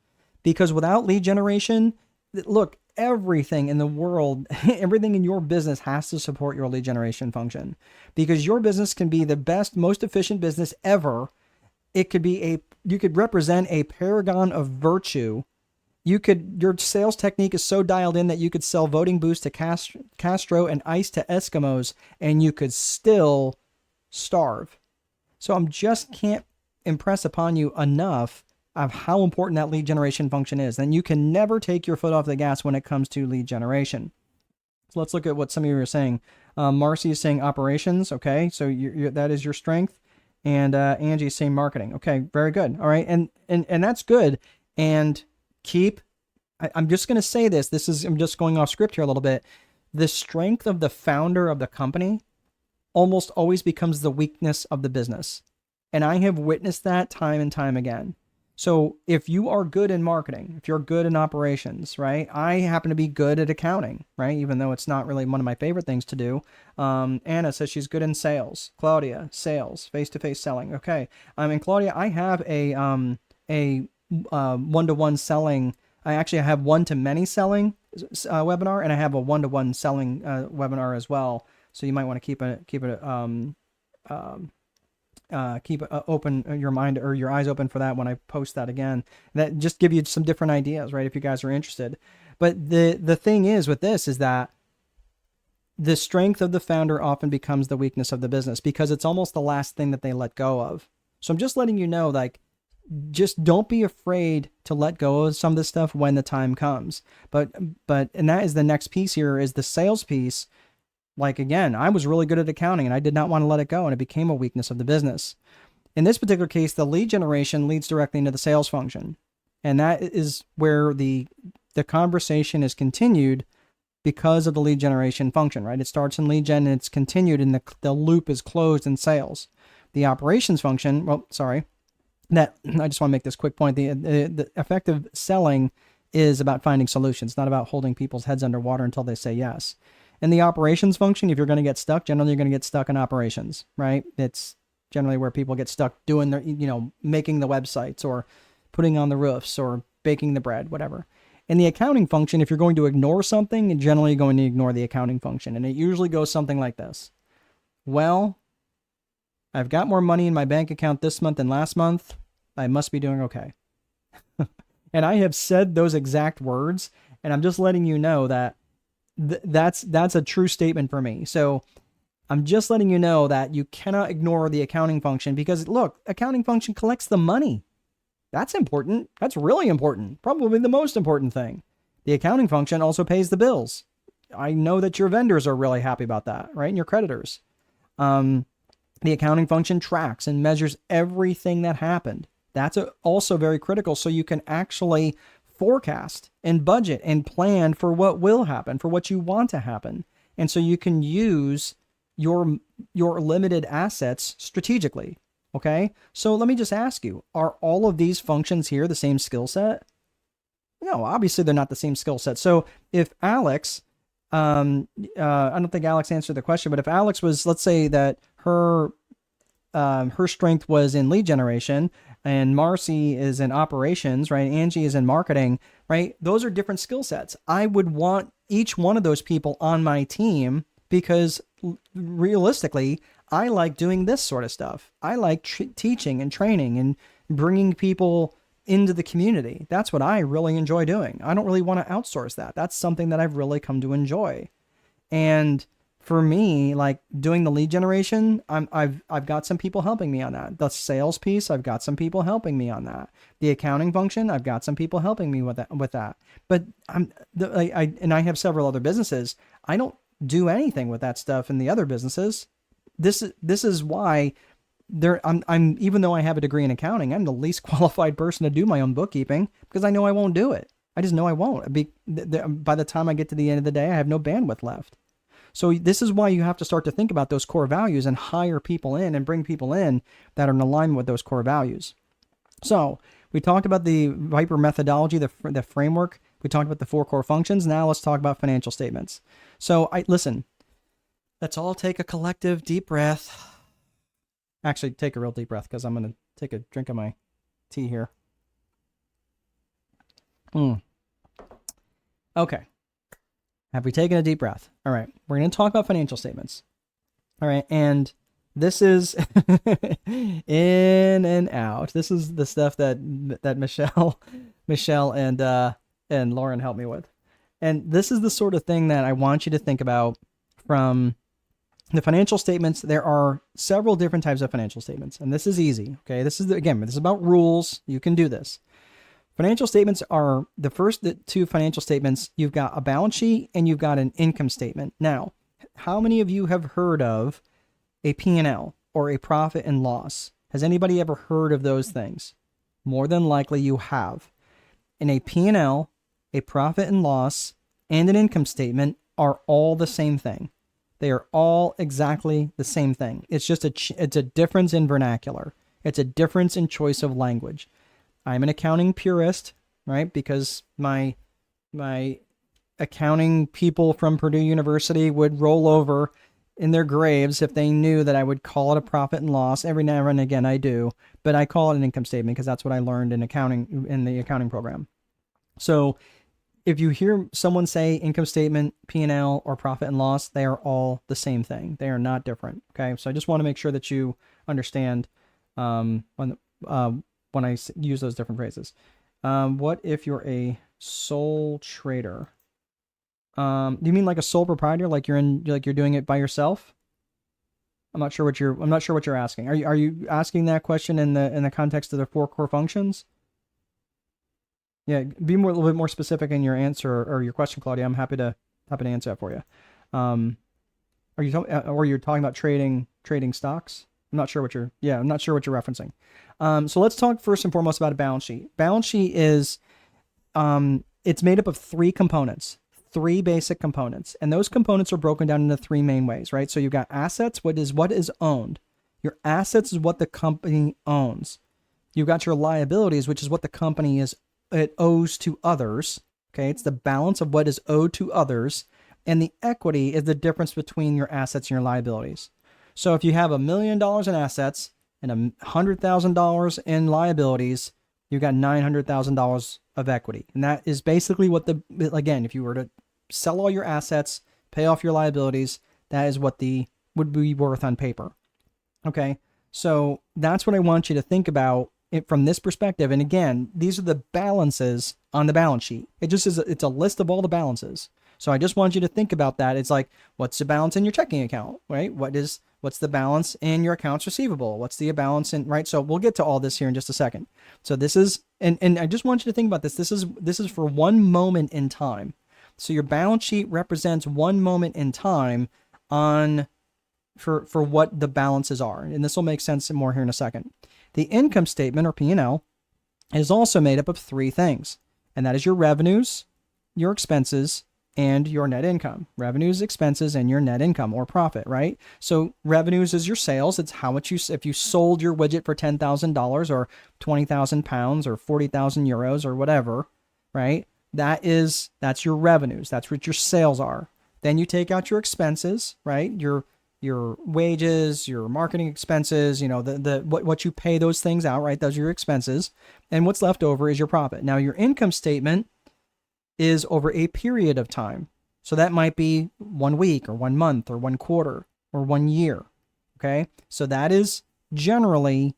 because without lead generation, look, everything in the world, everything in your business has to support your lead generation function, because your business can be the best, most efficient business ever. It could be you could represent a paragon of virtue. Your sales technique is so dialed in that you could sell voting booths to Castro and ice to Eskimos, and you could still starve. So I just can't impress upon you enough of how important that lead generation function is. And you can never take your foot off the gas when it comes to lead generation. So let's look at what some of you are saying. Marcy is saying operations. Okay, so that is your strength. And Angie is saying marketing. Okay, very good. All right, and that's good. And I'm just going to say this. I'm just going off script here a little bit. The strength of the founder of the company almost always becomes the weakness of the business. And I have witnessed that time and time again. So if you are good in marketing, if you're good in operations, right? I happen to be good at accounting, right? Even though it's not really one of my favorite things to do. Anna says she's good in sales. Claudia, sales, face-to-face selling. Okay. And Claudia, I have a one-to-one selling. I actually have one-to-many selling webinar, and I have a one-to-one selling webinar as well. So you might want to keep open your mind or your eyes open for that when I post that again. That just give you some different ideas, right? If you guys are interested. But the thing is with this is that the strength of the founder often becomes the weakness of the business, because it's almost the last thing that they let go of. So I'm just letting you know, like, just don't be afraid to let go of some of this stuff when the time comes. But and that is the next piece here, is the sales piece. Like, again, I was really good at accounting and I did not want to let it go, and it became a weakness of the business. In this particular case, the lead generation leads directly into the sales function. And that is where the conversation is continued because of the lead generation function, right? It starts in lead gen and it's continued, and the loop is closed in sales. The operations function, that I just want to make this quick point. The effective selling is about finding solutions, not about holding people's heads underwater until they say yes. And the operations function, if you're going to get stuck, generally you're going to get stuck in operations, right? It's generally where people get stuck doing their, making the websites or putting on the roofs or baking the bread, whatever. In the accounting function, if you're going to ignore something, you're generally going to ignore the accounting function. And it usually goes something like this. Well, I've got more money in my bank account this month than last month. I must be doing okay. And I have said those exact words, and I'm just letting you know that that's a true statement for me. So I'm just letting you know that you cannot ignore the accounting function, because look, accounting function collects the money. That's important. That's really important. Probably the most important thing. The accounting function also pays the bills. I know that your vendors are really happy about that, right? And your creditors. The accounting function tracks and measures everything that happened. That's also very critical, so you can actually forecast and budget and plan for what will happen, for what you want to happen. And so you can use your limited assets strategically. Okay. So let me just ask you, are all of these functions here the same skill set? No, obviously they're not the same skill set. So if Alex, I don't think Alex answered the question, but if Alex was, let's say that her strength was in lead generation, and Marcy is in operations, right? Angie is in marketing, right? Those are different skill sets. I would want each one of those people on my team, because realistically, I like doing this sort of stuff. I like teaching and training and bringing people into the community. That's what I really enjoy doing. I don't really want to outsource that. That's something that I've really come to enjoy. And for me, like doing the lead generation, I've got some people helping me on that. The sales piece, I've got some people helping me on that. The accounting function, I've got some people helping me with that. But I have several other businesses. I don't do anything with that stuff in the other businesses. This is why I'm even though I have a degree in accounting, I'm the least qualified person to do my own bookkeeping because I know I won't do it. I just know I won't. By the time I get to the end of the day, I have no bandwidth left. So this is why you have to start to think about those core values and hire people in and bring people in that are in alignment with those core values. So we talked about the Viper methodology, the framework. We talked about the 4 core functions. Now let's talk about financial statements. So listen, let's all take a collective deep breath. Actually, take a real deep breath because I'm going to take a drink of my tea here. Okay. Have we taken a deep breath? All right. We're going to talk about financial statements. All right. And this is in and out. This is the stuff that Michelle and Lauren helped me with. And this is the sort of thing that I want you to think about from the financial statements. There are several different types of financial statements, and this is easy. Okay. This is about rules. You can do this. Financial statements are the first 2 financial statements. You've got a balance sheet and you've got an income statement. Now, how many of you have heard of a P&L or a profit and loss? Has anybody ever heard of those things? More than likely you have. In a P&L, a profit and loss, and an income statement are all the same thing. They are all exactly the same thing. It's just it's a difference in vernacular. It's a difference in choice of language. I'm an accounting purist, right? Because my accounting people from Purdue University would roll over in their graves if they knew that I would call it a profit and loss. Every now and again I do, but I call it an income statement because that's what I learned in accounting, in the accounting program. So if you hear someone say income statement, P&L, or profit and loss, they are all the same thing. They are not different. Okay. So I just want to make sure that you understand when I use those different phrases. What if you're a sole trader? Do you mean like a sole proprietor, like you're doing it by yourself? I'm not sure what you're asking. Are you asking that question in the context of the 4 core functions? Yeah, be a little bit more specific in your answer or your question, Claudia. I'm happy to answer that for you. You're talking about trading stocks? I'm not sure what you're referencing. So let's talk first and foremost about a balance sheet. Balance sheet is, it's made up of 3 components, 3 basic components. And those components are broken down into 3 main ways, right? So you've got assets, what is owned. Your assets is what the company owns. You've got your liabilities, which is what the company it owes to others. Okay. It's the balance of what is owed to others. And the equity is the difference between your assets and your liabilities. So if you have $1 million in assets and $100,000 in liabilities, you've got $900,000 of equity. And that is basically what again, if you were to sell all your assets, pay off your liabilities, that is what would be worth on paper. Okay. So that's what I want you to think about from this perspective. And again, these are the balances on the balance sheet. It's a list of all the balances. So I just want you to think about that. It's like, what's the balance in your checking account, right? What's the balance in your accounts receivable? What's the balance in, right? So we'll get to all this here in just a second. So this is, and I just want you to think about this. This is for one moment in time. So your balance sheet represents one moment in time for what the balances are. And this will make sense more here in a second. The income statement, or P&L, is also made up of 3 things. And that is your revenues, your expenses, and your net income. Revenues, expenses, and your net income or profit, right? So revenues is your sales. It's how much if you sold your widget for $10,000 or 20,000 pounds or 40,000 euros or whatever, right? That's your revenues. That's what your sales are. Then you take out your expenses, right? Your wages, your marketing expenses, what you pay those things out, right? Those are your expenses. And what's left over is your profit. Now your income statement is over a period of time. So that might be 1 week or 1 month or 1 quarter or 1 year. Okay. So that is generally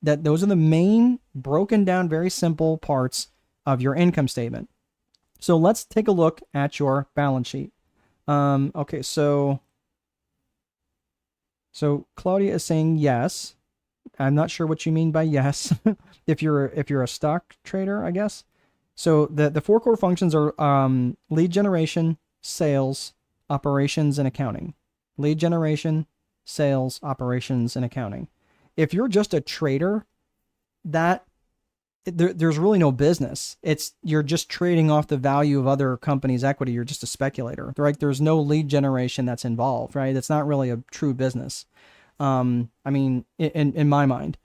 those are the main broken down, very simple parts of your income statement. So let's take a look at your balance sheet. Okay. So Claudia is saying yes. I'm not sure what you mean by yes. if you're a stock trader, I guess. So the 4 core functions are lead generation, sales, operations, and accounting. Lead generation, sales, operations, and accounting. If you're just a trader, there's really no business. You're just trading off the value of other companies' equity. You're just a speculator, right? There's no lead generation that's involved, right? It's not really a true business. I mean, in my mind,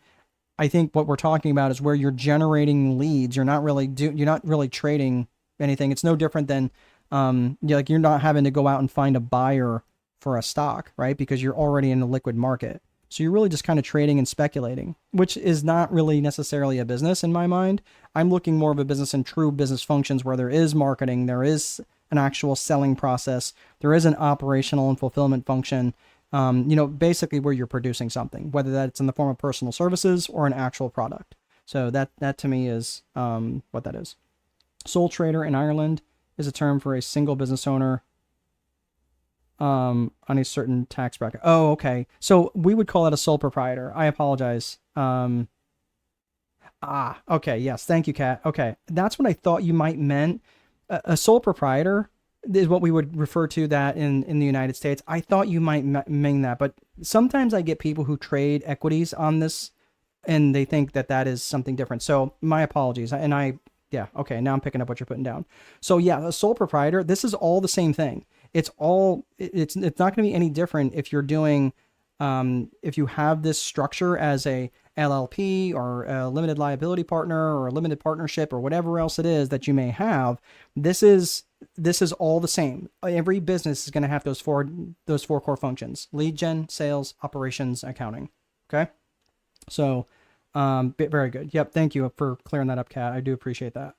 I think what we're talking about is where you're generating leads. You're not really trading anything. It's no different than, you're not having to go out and find a buyer for a stock, right? Because you're already in a liquid market. So you're really just kind of trading and speculating, which is not really necessarily a business in my mind. I'm looking more of a business in true business functions where there is marketing, there is an actual selling process, there is an operational and fulfillment function, basically where you're producing something, whether that's in the form of personal services or an actual product. So that to me is what that is. Sole trader in Ireland is a term for a single business owner on a certain tax bracket. Oh, okay. So we would call it a sole proprietor. I apologize. Okay. Yes. Thank you, Kat. Okay. That's what I thought you might meant. A sole proprietor is what we would refer to that in the United States. I thought you might mean that, but sometimes I get people who trade equities on this and they think that is something different. So my apologies. Yeah. Okay. Now I'm picking up what you're putting down. So yeah, a sole proprietor, this is all the same thing. It's not going to be any different if you're doing, if you have this structure as a LLP or a limited liability partner or a limited partnership or whatever else it is that you may have. This is all the same. Every business is going to have those four core functions: lead gen, sales, operations, accounting. Okay. So, very good. Yep. Thank you for clearing that up, Kat. I do appreciate that.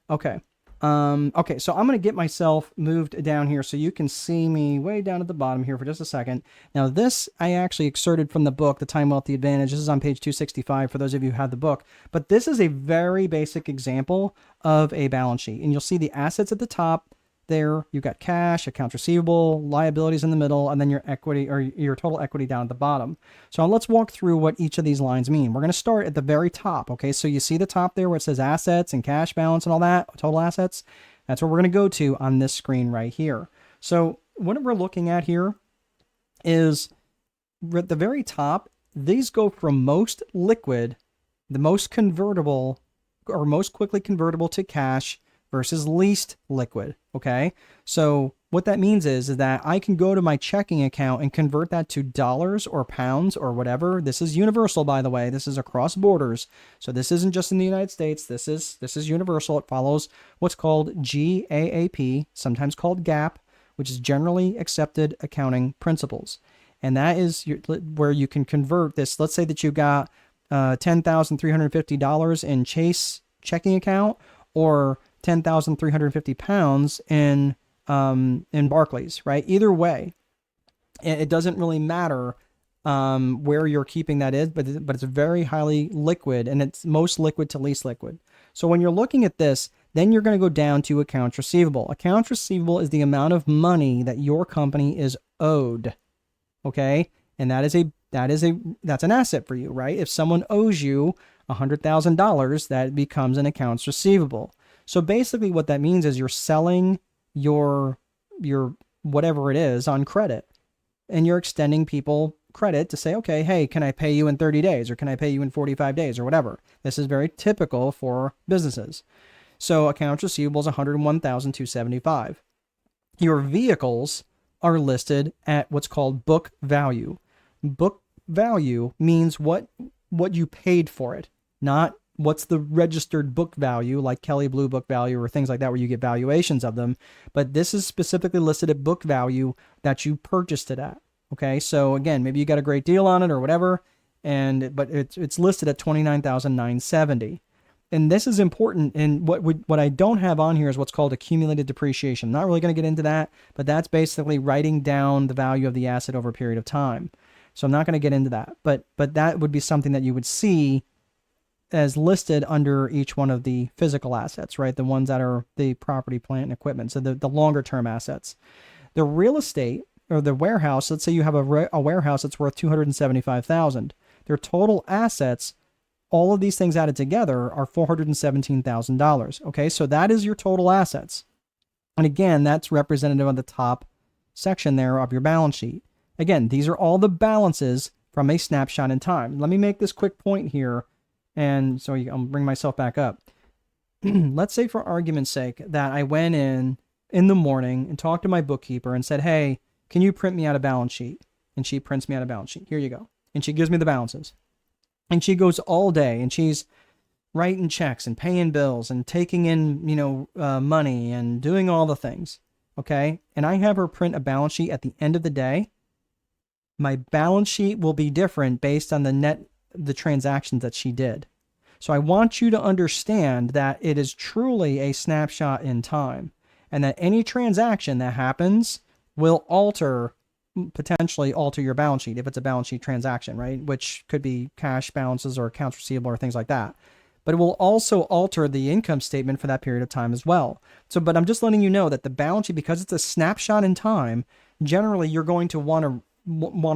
Okay. Okay, so I'm going to get myself moved down here so you can see me way down at the bottom here for just a second. Now this I actually excerpted from the book, The Time Wealth, The Advantage. This is on page 265 for those of you who have the book. But this is a very basic example of a balance sheet. And you'll see the assets at the top there. You've got cash, accounts receivable, liabilities in the middle, and then your equity or your total equity down at the bottom. So let's walk through what each of these lines mean. We're going to start at the very top. Okay, so you see the top there where it says assets and cash balance and all that, total assets. That's where we're going to go to on this screen right here. So what we're looking at here is at the very top, these go from most liquid, the most convertible or most quickly convertible to cash, versus least liquid. Okay. So what that means is that I can go to my checking account and convert that to dollars or pounds or whatever. This is universal, by the way. This is across borders. So this isn't just in the United States. This is universal. It follows what's called GAAP, sometimes called GAAP, which is generally accepted accounting principles. And that is where you can convert this. Let's say that you got $10,350 in Chase checking account or 10,350 pounds in Barclays, right? Either way, it doesn't really matter where you're keeping that is, but it's very highly liquid, and it's most liquid to least liquid. So when you're looking at this, then you're going to go down to accounts receivable. Accounts receivable is the amount of money that your company is owed. Okay, and that's an asset for you, right? If someone owes you $100,000, that becomes an accounts receivable. So basically what that means is you're selling your whatever it is on credit, and you're extending people credit to say, okay, hey, can I pay you in 30 days or can I pay you in 45 days or whatever? This is very typical for businesses. So accounts receivable is $101,275. Your vehicles are listed at what's called book value. Book value means what you paid for it, not what's the registered book value, like Kelley Blue Book Value or things like that, where you get valuations of them. But this is specifically listed at book value that you purchased it at. Okay, so again, maybe you got a great deal on it or whatever, but it's listed at $29,970. And this is important. And what I don't have on here is what's called accumulated depreciation. I'm not really going to get into that, but that's basically writing down the value of the asset over a period of time. So I'm not going to get into that, but that would be something that you would see as listed under each one of the physical assets, right? The ones that are the property, plant, and equipment. So the longer term assets. The real estate or the warehouse, let's say you have a warehouse that's worth $275,000. Their total assets, all of these things added together, are $417,000. Okay, so that is your total assets. And again, that's representative of the top section there of your balance sheet. Again, these are all the balances from a snapshot in time. Let me make this quick point here, and so I'll bring myself back up. Let's say, for argument's sake, that I went in the morning and talked to my bookkeeper and said, hey, can you print me out a balance sheet? And she prints me out a balance sheet. Here you go. And she gives me the balances. And she goes all day and she's writing checks and paying bills and taking in, money and doing all the things. Okay. And I have her print a balance sheet at the end of the day. My balance sheet will be different based on the transactions that she did. So I want you to understand that it is truly a snapshot in time, and that any transaction that happens will potentially alter your balance sheet if it's a balance sheet transaction, right? Which could be cash balances or accounts receivable or things like that. But it will also alter the income statement for that period of time as well. But I'm just letting you know that the balance sheet, because it's a snapshot in time, generally you're going to want to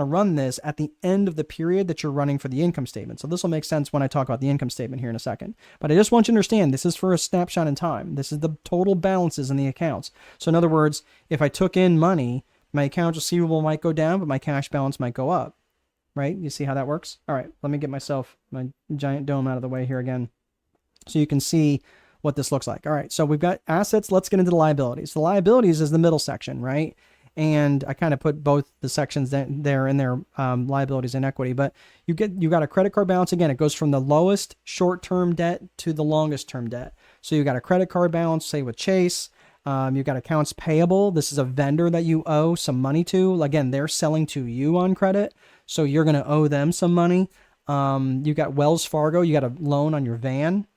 run this at the end of the period that you're running for the income statement. So this will make sense when I talk about the income statement here in a second. But I just want you to understand, this is for a snapshot in time. This is the total balances in the accounts. So in other words, if I took in money, my accounts receivable might go down, but my cash balance might go up, right? You see how that works? All right, let me get my giant dome out of the way here again, so you can see what this looks like. All right, so we've got assets. Let's get into the liabilities. The liabilities is the middle section, right? And I kind of put both the sections there in their liabilities and equity. But you got a credit card balance. Again, it goes from the lowest short-term debt to the longest term debt. So you got a credit card balance, say with Chase. You've got accounts payable. This is a vendor that you owe some money to. Again, they're selling to you on credit, so you're going to owe them some money. You got Wells Fargo. You got a loan on your van.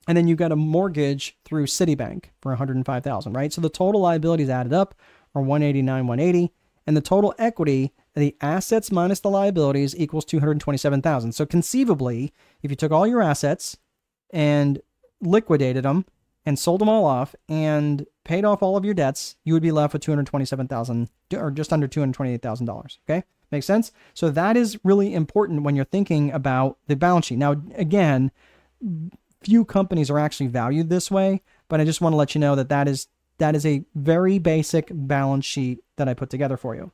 And then you got a mortgage through Citibank for $105,000, right? So the total liabilities added up are $189,180, and the total equity, the assets minus the liabilities, equals $227,000. So conceivably, if you took all your assets and liquidated them and sold them all off and paid off all of your debts, you would be left with $227,000, or just under $228,000. Okay, makes sense? So that is really important when you're thinking about the balance sheet. Now, again, few companies are actually valued this way, but I just want to let you know that that is a very basic balance sheet that I put together for you.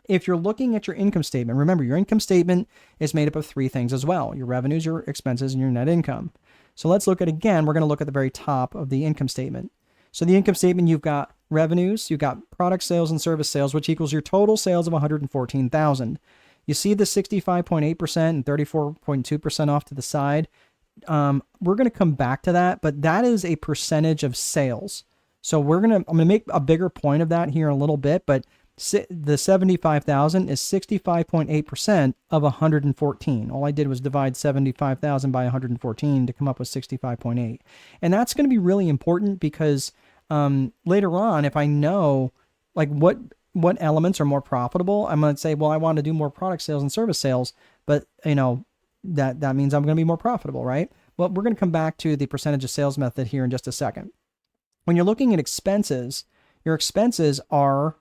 If you're looking at your income statement, remember your income statement is made up of three things as well: your revenues, your expenses, and your net income. So let's look at, again, we're going to look at the very top of the income statement. So the income statement, you've got revenues, you've got product sales and service sales, which equals your total sales of $114,000. You see the 65.8% and 34.2% off to the side. We're going to come back to that, but that is a percentage of sales. So I'm going to make a bigger point of that here in a little bit, but the 75,000 is 65.8% of 114. All I did was divide 75,000 by 114 to come up with 65.8. And that's going to be really important because later on, if I know like what elements are more profitable, I'm going to say, well, I want to do more product sales and service sales, but that means I'm going to be more profitable, right? Well, we're going to come back to the percentage of sales method here in just a second. When you're looking at expenses, your expenses are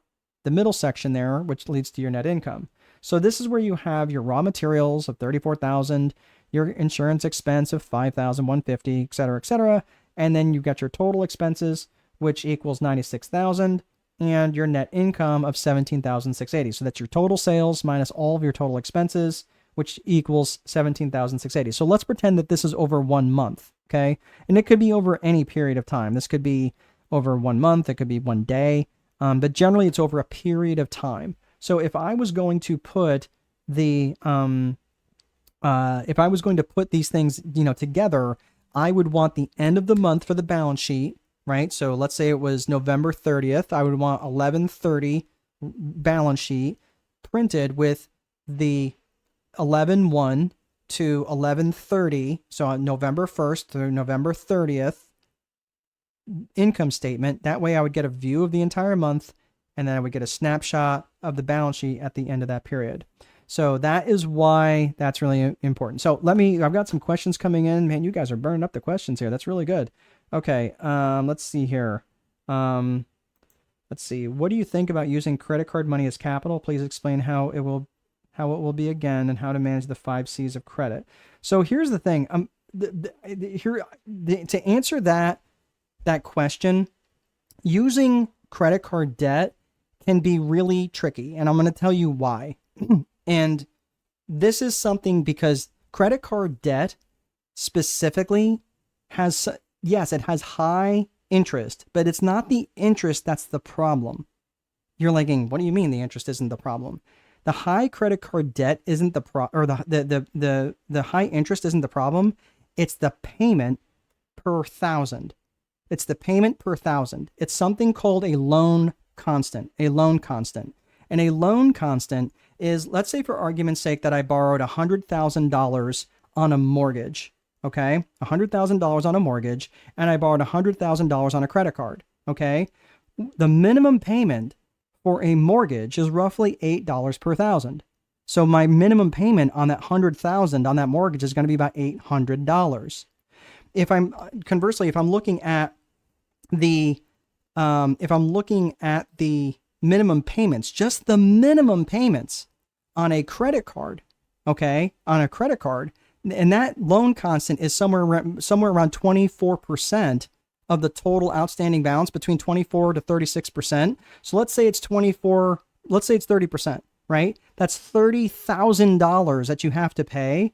the middle section there, which leads to your net income. So this is where you have your raw materials of $34,000, your insurance expense of $5,150, et cetera, and then you've got your total expenses, which equals $96,000, and your net income of $17,680. So that's your total sales minus all of your total expenses, which equals $17,680. So let's pretend that this is over 1 month, okay? And it could be over any period of time. This could be over 1 month, it could be 1 day, but generally it's over a period of time. So if I was going to put these things, together, I would want the end of the month for the balance sheet, right? So let's say it was November 30th. I would want 11/30 balance sheet printed with the 11/1 to 11/30. So on November 1st through November 30th income statement. That way I would get a view of the entire month, and then I would get a snapshot of the balance sheet at the end of that period. So that is why that's really important. So I've got some questions coming in. Man, you guys are burning up the questions here. That's really good. Okay, let's see here. Let's see. What do you think about using credit card money as capital? Please explain how it will be again, and how to manage the 5 C's of credit. So here's the thing. To answer that question, using credit card debt can be really tricky, and I'm going to tell you why. And this is something because credit card debt specifically has, yes, it has high interest, but it's not the interest that's the problem. You're like, what do you mean the interest isn't the problem? The high credit card debt isn't or the high interest isn't the problem. It's the payment per thousand. It's the payment per thousand. It's something called a loan constant, And a loan constant is, let's say for argument's sake that I borrowed $100,000 on a mortgage, okay? $100,000 on a mortgage, and I borrowed $100,000 on a credit card, okay? The minimum payment for a mortgage is roughly $8 per thousand. So my minimum payment on that $100,000 on that mortgage is going to be about $800. If I'm looking at the minimum payments, just the minimum payments on a credit card, okay, and that loan constant is somewhere around 24% of the total outstanding balance, between 24 to 36%. So let's say it's 30%, right? That's $30,000 that you have to pay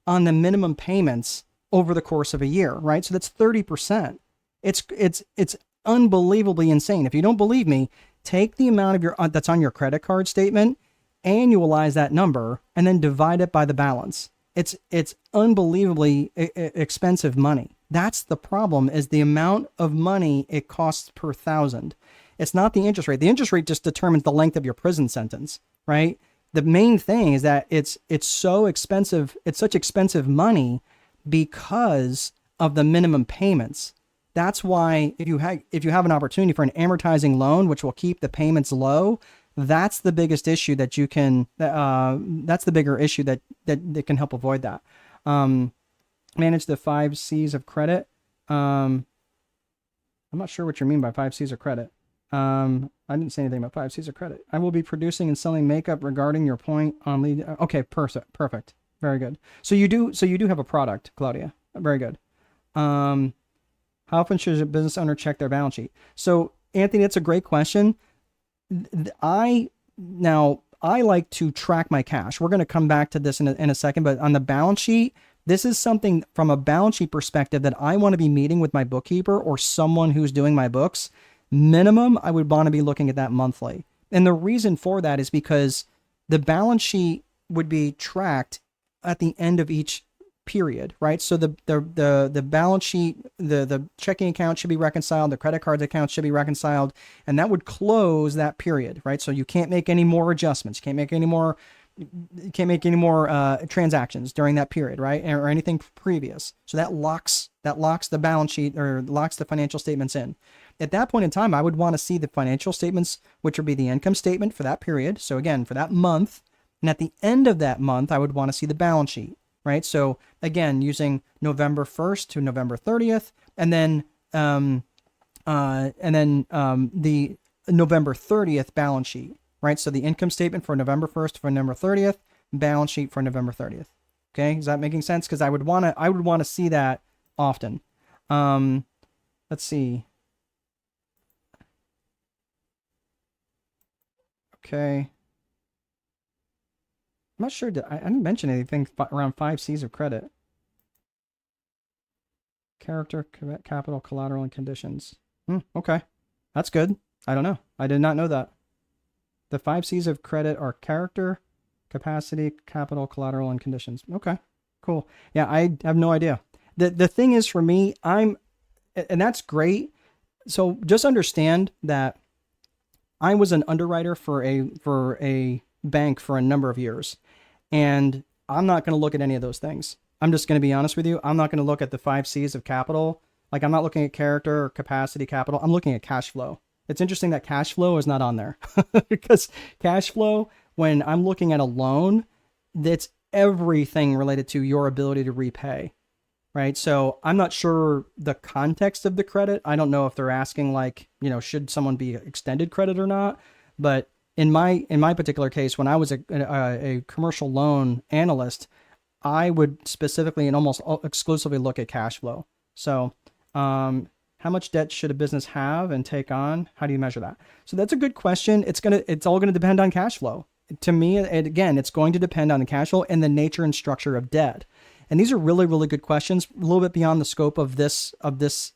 on the minimum payments over the course of a year, right? So that's 30%. It's unbelievably insane. If you don't believe me, take the amount of that's on your credit card statement, annualize that number, and then divide it by the balance. It's unbelievably expensive money. That's the problem, is the amount of money it costs per thousand. It's not the interest rate. The interest rate just determines the length of your prison sentence, right? The main thing is that it's so expensive. It's such expensive money because of the minimum payments. That's why if you have an opportunity for an amortizing loan, which will keep the payments low, that's the biggest issue that you can. That's the bigger issue that can help avoid that. Manage the 5 C's of credit. I'm not sure what you mean by 5 C's of credit. I didn't say anything about 5 C's of credit. I will be producing and selling makeup regarding your point on lead. Okay, perfect. Very good. So you do have a product, Claudia. Very good. How often should a business owner check their balance sheet? So Anthony, that's a great question. I like to track my cash. We're going to come back to this in a second, but on the balance sheet, this is something from a balance sheet perspective that I want to be meeting with my bookkeeper or someone who's doing my books. Minimum, I would want to be looking at that monthly. And the reason for that is because the balance sheet would be tracked at the end of each period, right? So the balance sheet, the checking account should be reconciled, the credit card account should be reconciled, and that would close that period, right? So you can't make any more adjustments, you can't make any more transactions during that period, right? Or anything previous. So that locks the balance sheet, or locks the financial statements in. At that point in time, I would want to see the financial statements, which would be the income statement for that period. So again, for that month, and at the end of that month, I would want to see the balance sheet, right? So again, using November 1st to November 30th, and then the November 30th balance sheet, right? So the income statement for November 1st for November 30th, balance sheet for November 30th. Okay, is that making sense? Because I would want to see that often. Let's see. Okay. I'm not sure. I didn't mention anything around 5 C's of credit. Character, capital, collateral, and conditions. Okay. That's good. I don't know. I did not know that. The 5 C's of credit are character, capacity, capital, collateral, and conditions. Okay. Cool. Yeah, I have no idea. The thing is, for me, and that's great. So just understand that I was an underwriter for a bank for a number of years, and I'm not going to look at any of those things. I'm just going to be honest with you. I'm not going to look at the 5 C's of capital. Like, I'm not looking at character or capacity, capital. I'm looking at cash flow. It's interesting that cash flow is not on there because cash flow, when I'm looking at a loan, that's everything related to your ability to repay, right? So I'm not sure the context of the credit. I don't know if they're asking, like, should someone be extended credit or not? But in my particular case, when I was a commercial loan analyst, I would specifically and almost exclusively look at cash flow. So How much debt should a business have and take on? How do you measure that? So that's a good question. It's all going to depend on cash flow. To me, again, it's going to depend on the cash flow and the nature and structure of debt. And these are really, really good questions, a little bit beyond the scope of this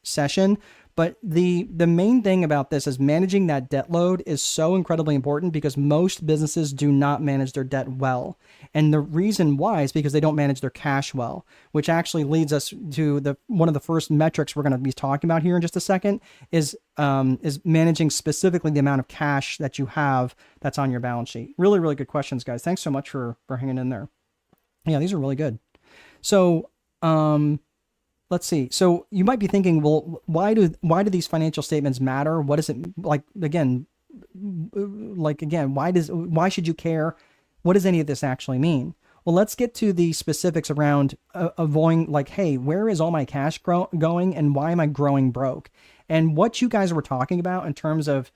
session. But the main thing about this is managing that debt load is so incredibly important because most businesses do not manage their debt well. And the reason why is because they don't manage their cash well, which actually leads us to one of the first metrics we're going to be talking about here in just a second is managing specifically the amount of cash that you have that's on your balance sheet. Really, really good questions, guys. Thanks so much for hanging in there. Yeah, these are really good. So, let's see. So you might be thinking, well, why do these financial statements matter? What is it like? Again, why should you care? What does any of this actually mean? Well, let's get to the specifics around avoiding, like, hey, where is all my cash going and why am I growing broke? And what you guys were talking about in terms of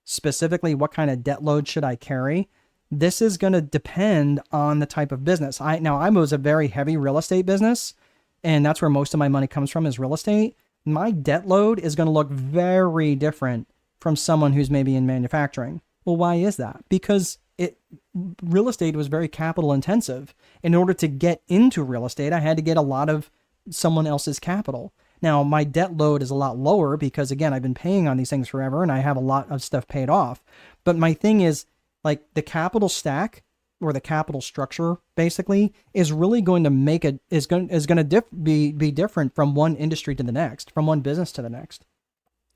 specifically what kind of debt load should I carry? This is going to depend on the type of business. I was a very heavy real estate business, and that's where most of my money comes from is real estate. My debt load is going to look very different from someone who's maybe in manufacturing. Well, why is that? Because real estate was very capital intensive. In order to get into real estate, I had to get a lot of someone else's capital. Now, my debt load is a lot lower because, again, I've been paying on these things forever and I have a lot of stuff paid off. But my thing is, like, the capital stack or the capital structure basically is really going to be different from one industry to the next, from one business to the next.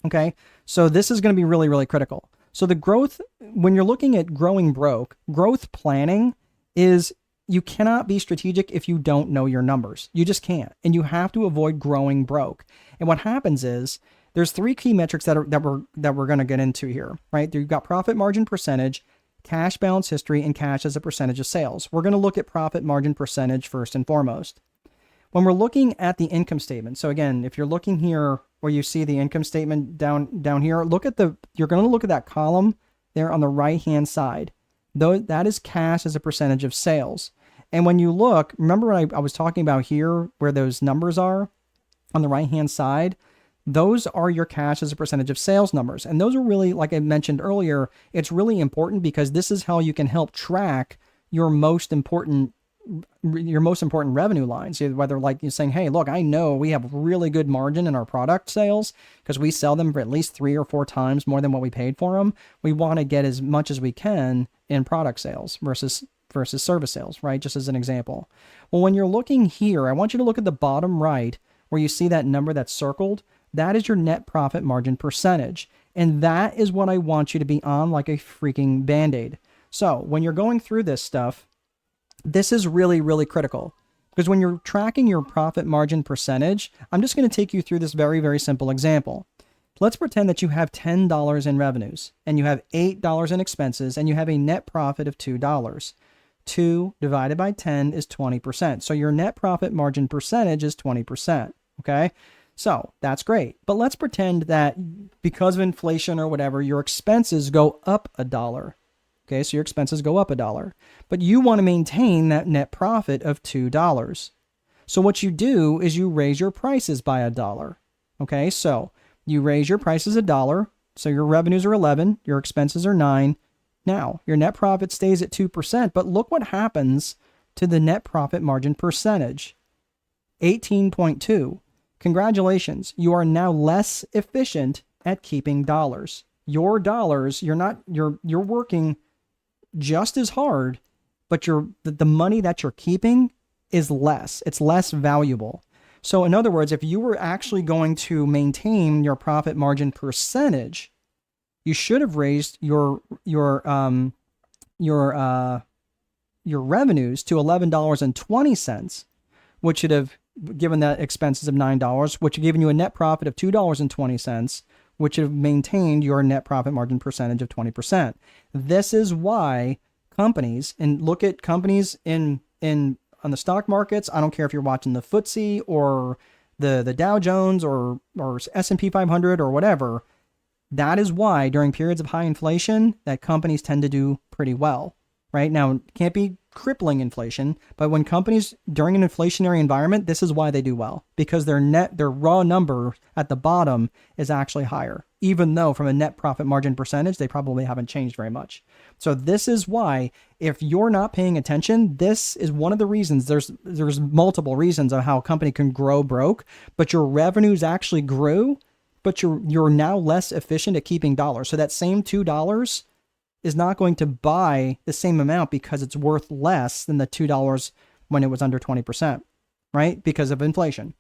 Okay. So this is going to be really, really critical. So the growth, when you're looking at growing broke, growth planning is, you cannot be strategic if you don't know your numbers. You just can't. And you have to avoid growing broke. And what happens is there's three key metrics that we're going to get into here, right? You've got profit margin percentage, cash balance history, and cash as a percentage of sales. We're going to look at profit margin percentage first and foremost. When we're looking at the income statement, so again, if you're looking here where you see the income statement down here, you're going to look at that column there on the right-hand side. That is cash as a percentage of sales. And when you look, remember what I was talking about here, where those numbers are on the right-hand side? Those are your cash as a percentage of sales numbers. And those are really, like I mentioned earlier, it's really important because this is how you can help track your most important revenue lines. Whether, like, you're saying, hey, look, I know we have really good margin in our product sales because we sell them for at least 3 or 4 times more than what we paid for them. We want to get as much as we can in product sales versus service sales, right? Just as an example. Well, when you're looking here, I want you to look at the bottom right where you see that number that's circled. That is your net profit margin percentage. And that is what I want you to be on like a freaking Band-Aid. So when you're going through this stuff, this is really, really critical. Because when you're tracking your profit margin percentage, I'm just going to take you through this very, very simple example. Let's pretend that you have $10 in revenues and you have $8 in expenses and you have a net profit of $2. 2 divided by 10 is 20%. So your net profit margin percentage is 20%. Okay. So that's great. But let's pretend that because of inflation or whatever, your expenses go up $1. Okay. So your expenses go up $1, but you want to maintain that net profit of $2. So what you do is you raise your prices by $1. Okay. So you raise your prices $1. So your revenues are 11, your expenses are 9. Now your net profit stays at 2%, but look what happens to the net profit margin percentage. 18.2. Congratulations. You are now less efficient at keeping dollars. Your dollars, you're working just as hard, but the money that you're keeping is less. It's less valuable. So in other words, if you were actually going to maintain your profit margin percentage, you should have raised your revenues to $11.20, which should have given that expenses of $9, which have given you a net profit of $2.20, which have maintained your net profit margin percentage of 20%. This is why companies, and look at companies on the stock markets. I don't care if you're watching the FTSE or the Dow Jones or S&P 500 or whatever. That is why during periods of high inflation that companies tend to do pretty well. right? Now, it can't be crippling inflation, but when companies during an inflationary environment, this is why they do well, because their raw number at the bottom is actually higher, even though from a net profit margin percentage, they probably haven't changed very much. So this is why, if you're not paying attention, this is one of the reasons. There's multiple reasons of how a company can grow broke, but your revenues actually grew, but you're now less efficient at keeping dollars. So that same $2 is not going to buy the same amount because it's worth less than the $2 when it was under 20%, right? Because of inflation.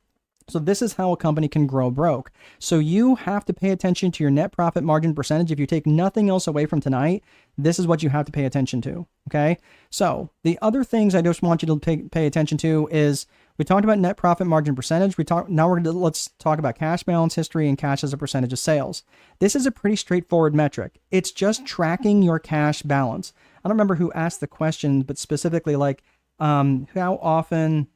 So this is how a company can grow broke. So you have to pay attention to your net profit margin percentage. If you take nothing else away from tonight, this is what you have to pay attention to, okay? So the other things I just want you to pay attention to is, we talked about net profit margin percentage. Let's talk about cash balance history and cash as a percentage of sales. This is a pretty straightforward metric. It's just tracking your cash balance. I don't remember who asked the question, but specifically like how often.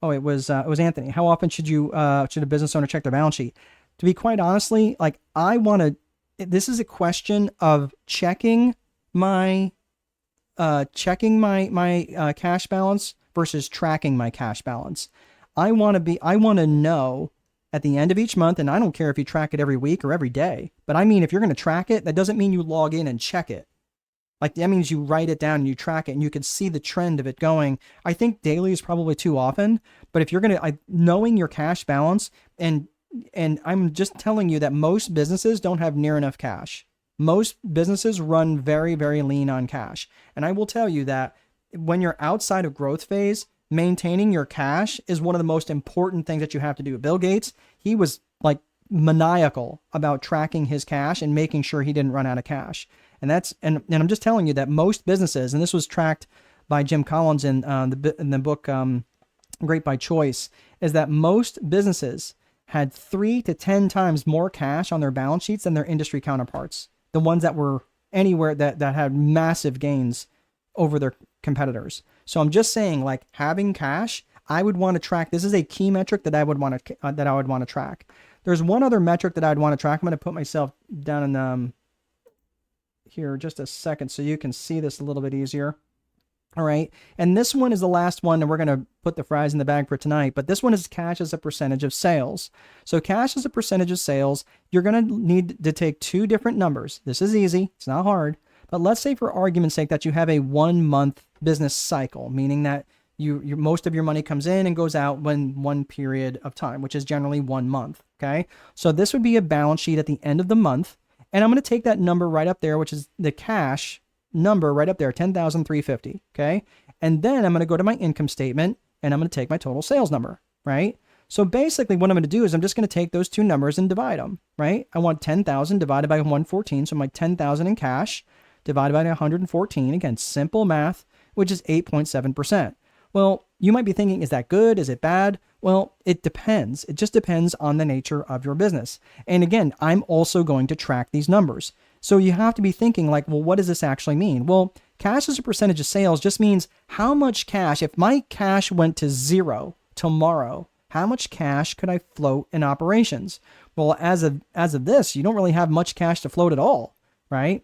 Oh, it was Anthony. How often should a business owner check their balance sheet? To be quite honestly, like this is a question of checking my cash balance versus tracking my cash balance. I want to know at the end of each month, and I don't care if you track it every week or every day, but I mean, if you're going to track it, that doesn't mean you log in and check it. Like, that means you write it down and you track it and you can see the trend of it going. I think daily is probably too often, but if you're knowing your cash balance, and I'm just telling you that most businesses don't have near enough cash. Most businesses run very, very lean on cash. And I will tell you that when you're outside of growth phase, maintaining your cash is one of the most important things that you have to do. Bill Gates, he was like maniacal about tracking his cash and making sure he didn't run out of cash. And I'm just telling you that most businesses, and this was tracked by Jim Collins in the book Great by Choice, is that most businesses had 3 to 10 times more cash on their balance sheets than their industry counterparts, the ones that were anywhere that had massive gains over their competitors. So I'm just saying, like, having cash, I would want to track. This is a key metric that I would want to track. There's one other metric that I'd want to track. I'm going to put myself down in here just a second so you can see this a little bit easier. All right. And this one is the last one, and we're going to put the fries in the bag for tonight. But this one is cash as a percentage of sales. So cash as a percentage of sales, you're going to need to take two different numbers. This is easy. It's not hard. But let's say, for argument's sake, that you have a 1 month business cycle, meaning that most of your money comes in and goes out when one period of time, which is generally 1 month. Okay. So this would be a balance sheet at the end of the month. And I'm going to take that number right up there, which is the cash number right up there, $10,350. Okay. And then I'm going to go to my income statement and I'm going to take my total sales number, right? So basically what I'm going to do is I'm just going to take those two numbers and divide them, right? I want 10,000 divided by 114. So my 10,000 in cash divided by 114. Again, simple math, which is 8.7%. Well, you might be thinking, is that good? Is it bad? Well, it depends. It just depends on the nature of your business. And again, I'm also going to track these numbers. So you have to be thinking like, well, what does this actually mean? Well, cash as a percentage of sales just means how much cash, if my cash went to zero tomorrow, how much cash could I float in operations? Well, as of this, you don't really have much cash to float at all, right?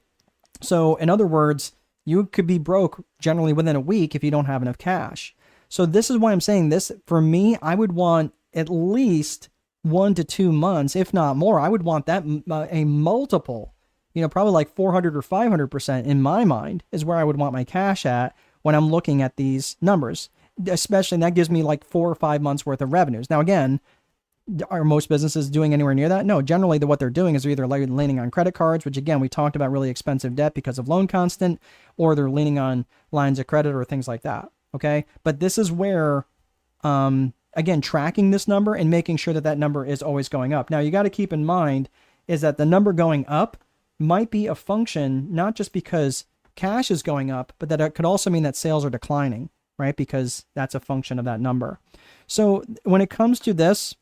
So in other words, you could be broke generally within a week if you don't have enough cash. So this is why I'm saying this. For me, I would want at least 1 to 2 months, if not more. I would want that a multiple, probably like 400 or 500% in my mind is where I would want my cash at when I'm looking at these numbers, especially, and that gives me like 4 or 5 months worth of revenues. Now, again, are most businesses doing anywhere near that? No, generally what they're doing is they're either leaning on credit cards, which again, we talked about, really expensive debt because of loan constant, or they're leaning on lines of credit or things like that. Okay. But this is where, again, tracking this number and making sure that that number is always going up. Now you got to keep in mind is that the number going up might be a function, not just because cash is going up, but that it could also mean that sales are declining, right? Because that's a function of that number. So when it comes to this,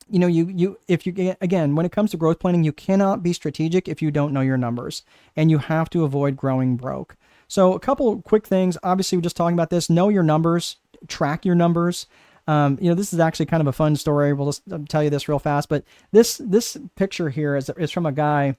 when it comes to growth planning, you cannot be strategic if you don't know your numbers, and you have to avoid growing broke. So a couple quick things. Obviously, we're just talking about this. Know your numbers, track your numbers. This is actually kind of a fun story. We'll just tell you this real fast. But this picture here is from a guy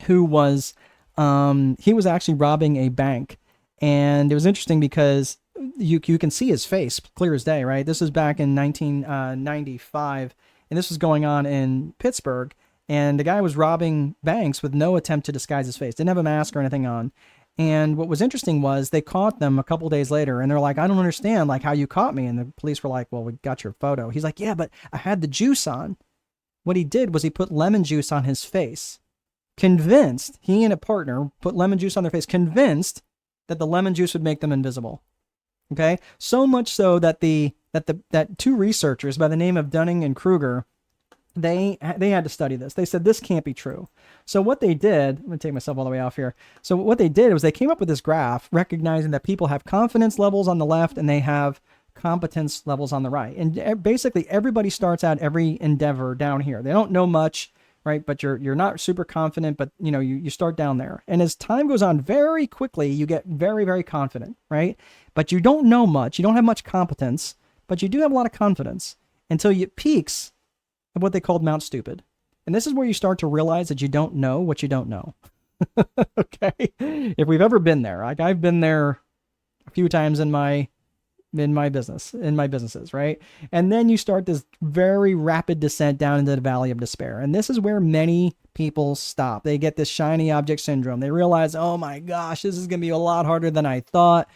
who was he was actually robbing a bank, And it was interesting because you can see his face clear as day, right? This was back in 1995, and this was going on in Pittsburgh. And the guy was robbing banks with no attempt to disguise his face. Didn't have a mask or anything on. And what was interesting was they caught them a couple days later, and they're like, I don't understand like how you caught me. And the police were like, well, we got your photo. He's like, yeah, but I had the juice on. What he did was he put lemon juice on his face. Convinced, he and a partner put lemon juice on their face, convinced that the lemon juice would make them invisible. Okay? So much so that that two researchers by the name of Dunning and Kruger, they had to study this. They said this can't be true. So what they did, I'm going to take myself all the way off here. So what they did was they came up with this graph recognizing that people have confidence levels on the left and they have competence levels on the right. And basically everybody starts out every endeavor down here. They don't know much, right? But you're not super confident, but you start down there. And as time goes on, very quickly, you get very, very confident, right? But you don't know much. You don't have much competence, but you do have a lot of confidence until you peaks of what they called Mount Stupid. And this is where you start to realize that you don't know what you don't know. Okay. If we've ever been there, like I've been there a few times in my businesses, right? And then you start this very rapid descent down into the valley of despair. And this is where many people stop. They get this shiny object syndrome. They realize, oh my gosh, this is going to be a lot harder than I thought.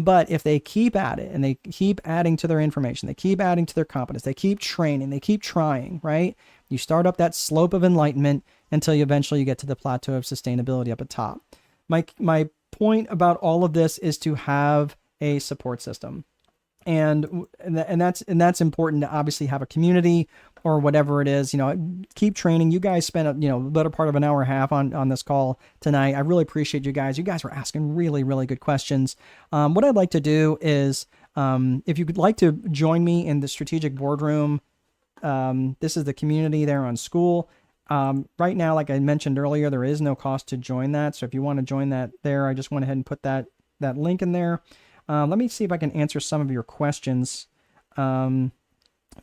But if they keep at it and they keep adding to their information, they keep adding to their competence, they keep training, they keep trying, right? You start up that slope of enlightenment until you eventually get to the plateau of sustainability up at top. My point about all of this is to have a support system. And that's important to obviously have a community or whatever it is, keep training. You guys spent a better part of an hour and a half on this call tonight. I really appreciate you guys. You guys were asking really, really good questions. What I'd like to do is, if you could like to join me in the strategic boardroom, this is the community there on School. Right now, like I mentioned earlier, there is no cost to join that. So if you want to join that there, I just went ahead and put that link in there. Let me see if I can answer some of your questions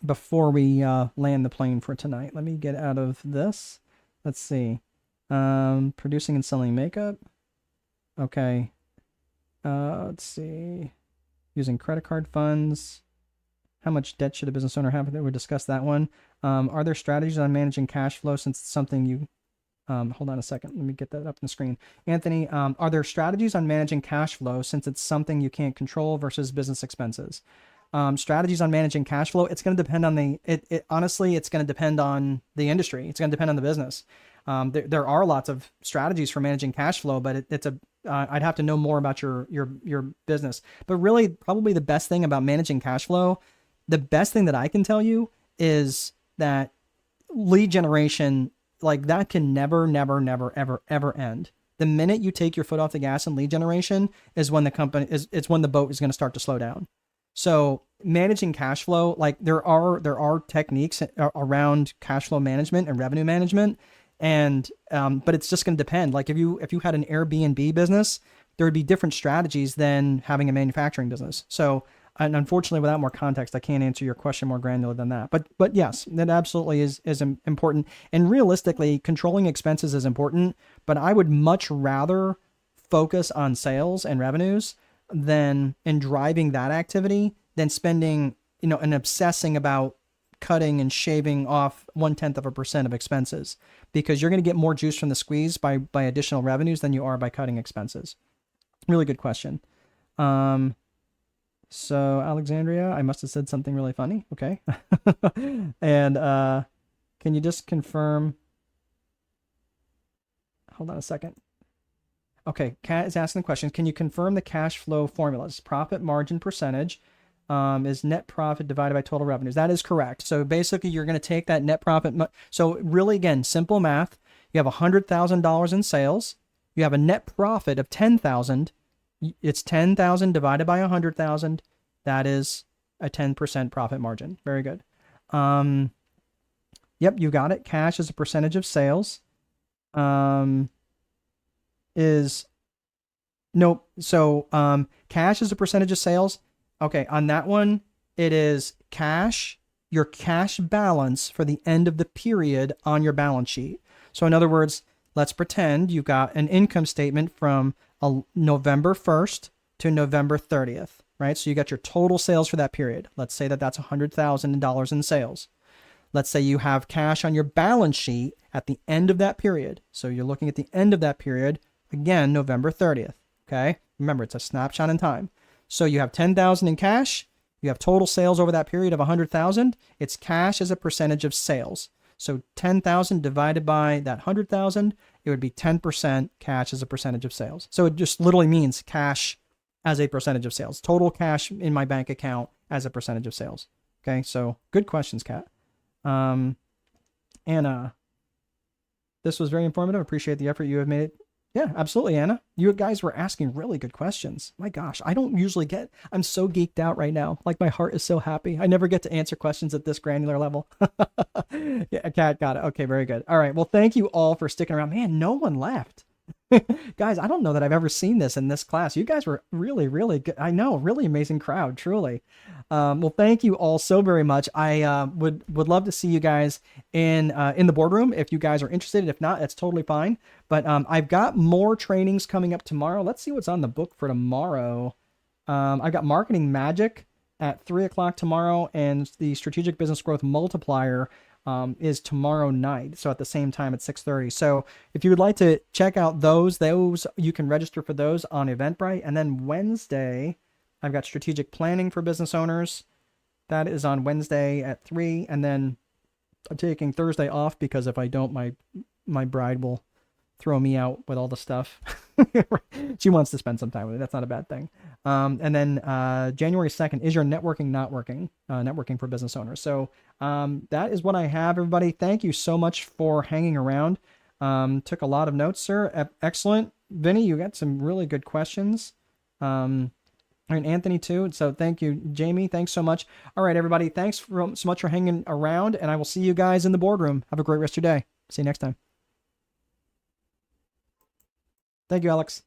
before we land the plane for tonight. Let me get out of this. Let's see. Producing and selling makeup. Okay. Let's see. Using credit card funds. How much debt should a business owner have? We discussed that one. Are there strategies on managing cash flow since it's something you... hold on a second. Let me get that up on the screen. Anthony, are there strategies on managing cash flow since it's something you can't control versus business expenses? Strategies on managing cash flow. It's going to depend on honestly, it's going to depend on the industry. It's going to depend on the business. There are lots of strategies for managing cash flow, but I'd have to know more about your business. But really, probably the best thing about managing cash flow, the best thing that I can tell you is that lead generation, like that can never, ever end. The minute you take your foot off the gas in lead generation is when it's when the boat is going to start to slow down. So managing cash flow, like there are techniques around cash flow management and revenue management. And, but it's just going to depend. Like if you had an Airbnb business, there would be different strategies than having a manufacturing business. So, and unfortunately, without more context, I can't answer your question more granular than that. But yes, that absolutely is important. And realistically, controlling expenses is important. But I would much rather focus on sales and revenues than in driving that activity than spending, and obsessing about cutting and shaving off 0.1% of expenses, because you're going to get more juice from the squeeze by additional revenues than you are by cutting expenses. Really good question. So Alexandria, I must have said something really funny. Okay. And can you just confirm? Hold on a second. Okay. Kat is asking the question. Can you confirm the cash flow formulas? Profit margin percentage is net profit divided by total revenues. That is correct. So basically you're going to take that net profit. So really, again, simple math. You have $100,000 in sales. You have a net profit of 10,000. It's 10,000 divided by 100,000. That is a 10% profit margin. Very good. Yep, you got it. Cash as a percentage of sales. Cash is a percentage of sales. Okay, on that one, it is cash, your cash balance for the end of the period on your balance sheet. So in other words, let's pretend you've got an income statement from November 1st to November 30th, right? So you got your total sales for that period. Let's say that that's $100,000 in sales. Let's say you have cash on your balance sheet at the end of that period. So you're looking at the end of that period, again, November 30th, okay? Remember, it's a snapshot in time. So you have 10,000 in cash. You have total sales over that period of 100,000. It's cash as a percentage of sales. So 10,000 divided by that 100,000, it would be 10% cash as a percentage of sales. So it just literally means cash as a percentage of sales. Total cash in my bank account as a percentage of sales. Okay, so good questions, Kat. Anna, this was very informative. Appreciate the effort you have made. Yeah, absolutely, Anna. You guys were asking really good questions. My gosh, I don't usually I'm so geeked out right now. Like my heart is so happy. I never get to answer questions at this granular level. Yeah, Kat got it. Okay, very good. All right. Well, thank you all for sticking around. Man, no one left. Guys, I don't know that I've ever seen this in this class. You guys were really, really good. I know, really amazing crowd, truly. Well, thank you all so very much. I would love to see you guys in the boardroom if you guys are interested. If not, it's totally fine. But I've got more trainings coming up tomorrow. Let's see what's on the book for tomorrow. I've got Marketing Magic at 3 o'clock tomorrow, and the Strategic Business Growth Multiplier is tomorrow night. So at the same time at 6:30. So if you would like to check out those you can register for those on Eventbrite. And then Wednesday, I've got Strategic Planning for Business Owners. That is on Wednesday at 3. And then I'm taking Thursday off because if I don't, my bride will throw me out with all the stuff. She wants to spend some time with it. That's not a bad thing. And then January 2nd is your networking not working, networking for business owners. So that is what I have, everybody. Thank you so much for hanging around. Took a lot of notes, sir. Excellent. Vinny, you got some really good questions. And Anthony too. So thank you, Jamie. Thanks so much. All right, everybody. Thanks so much for hanging around, and I will see you guys in the boardroom. Have a great rest of your day. See you next time. Thank you, Alex.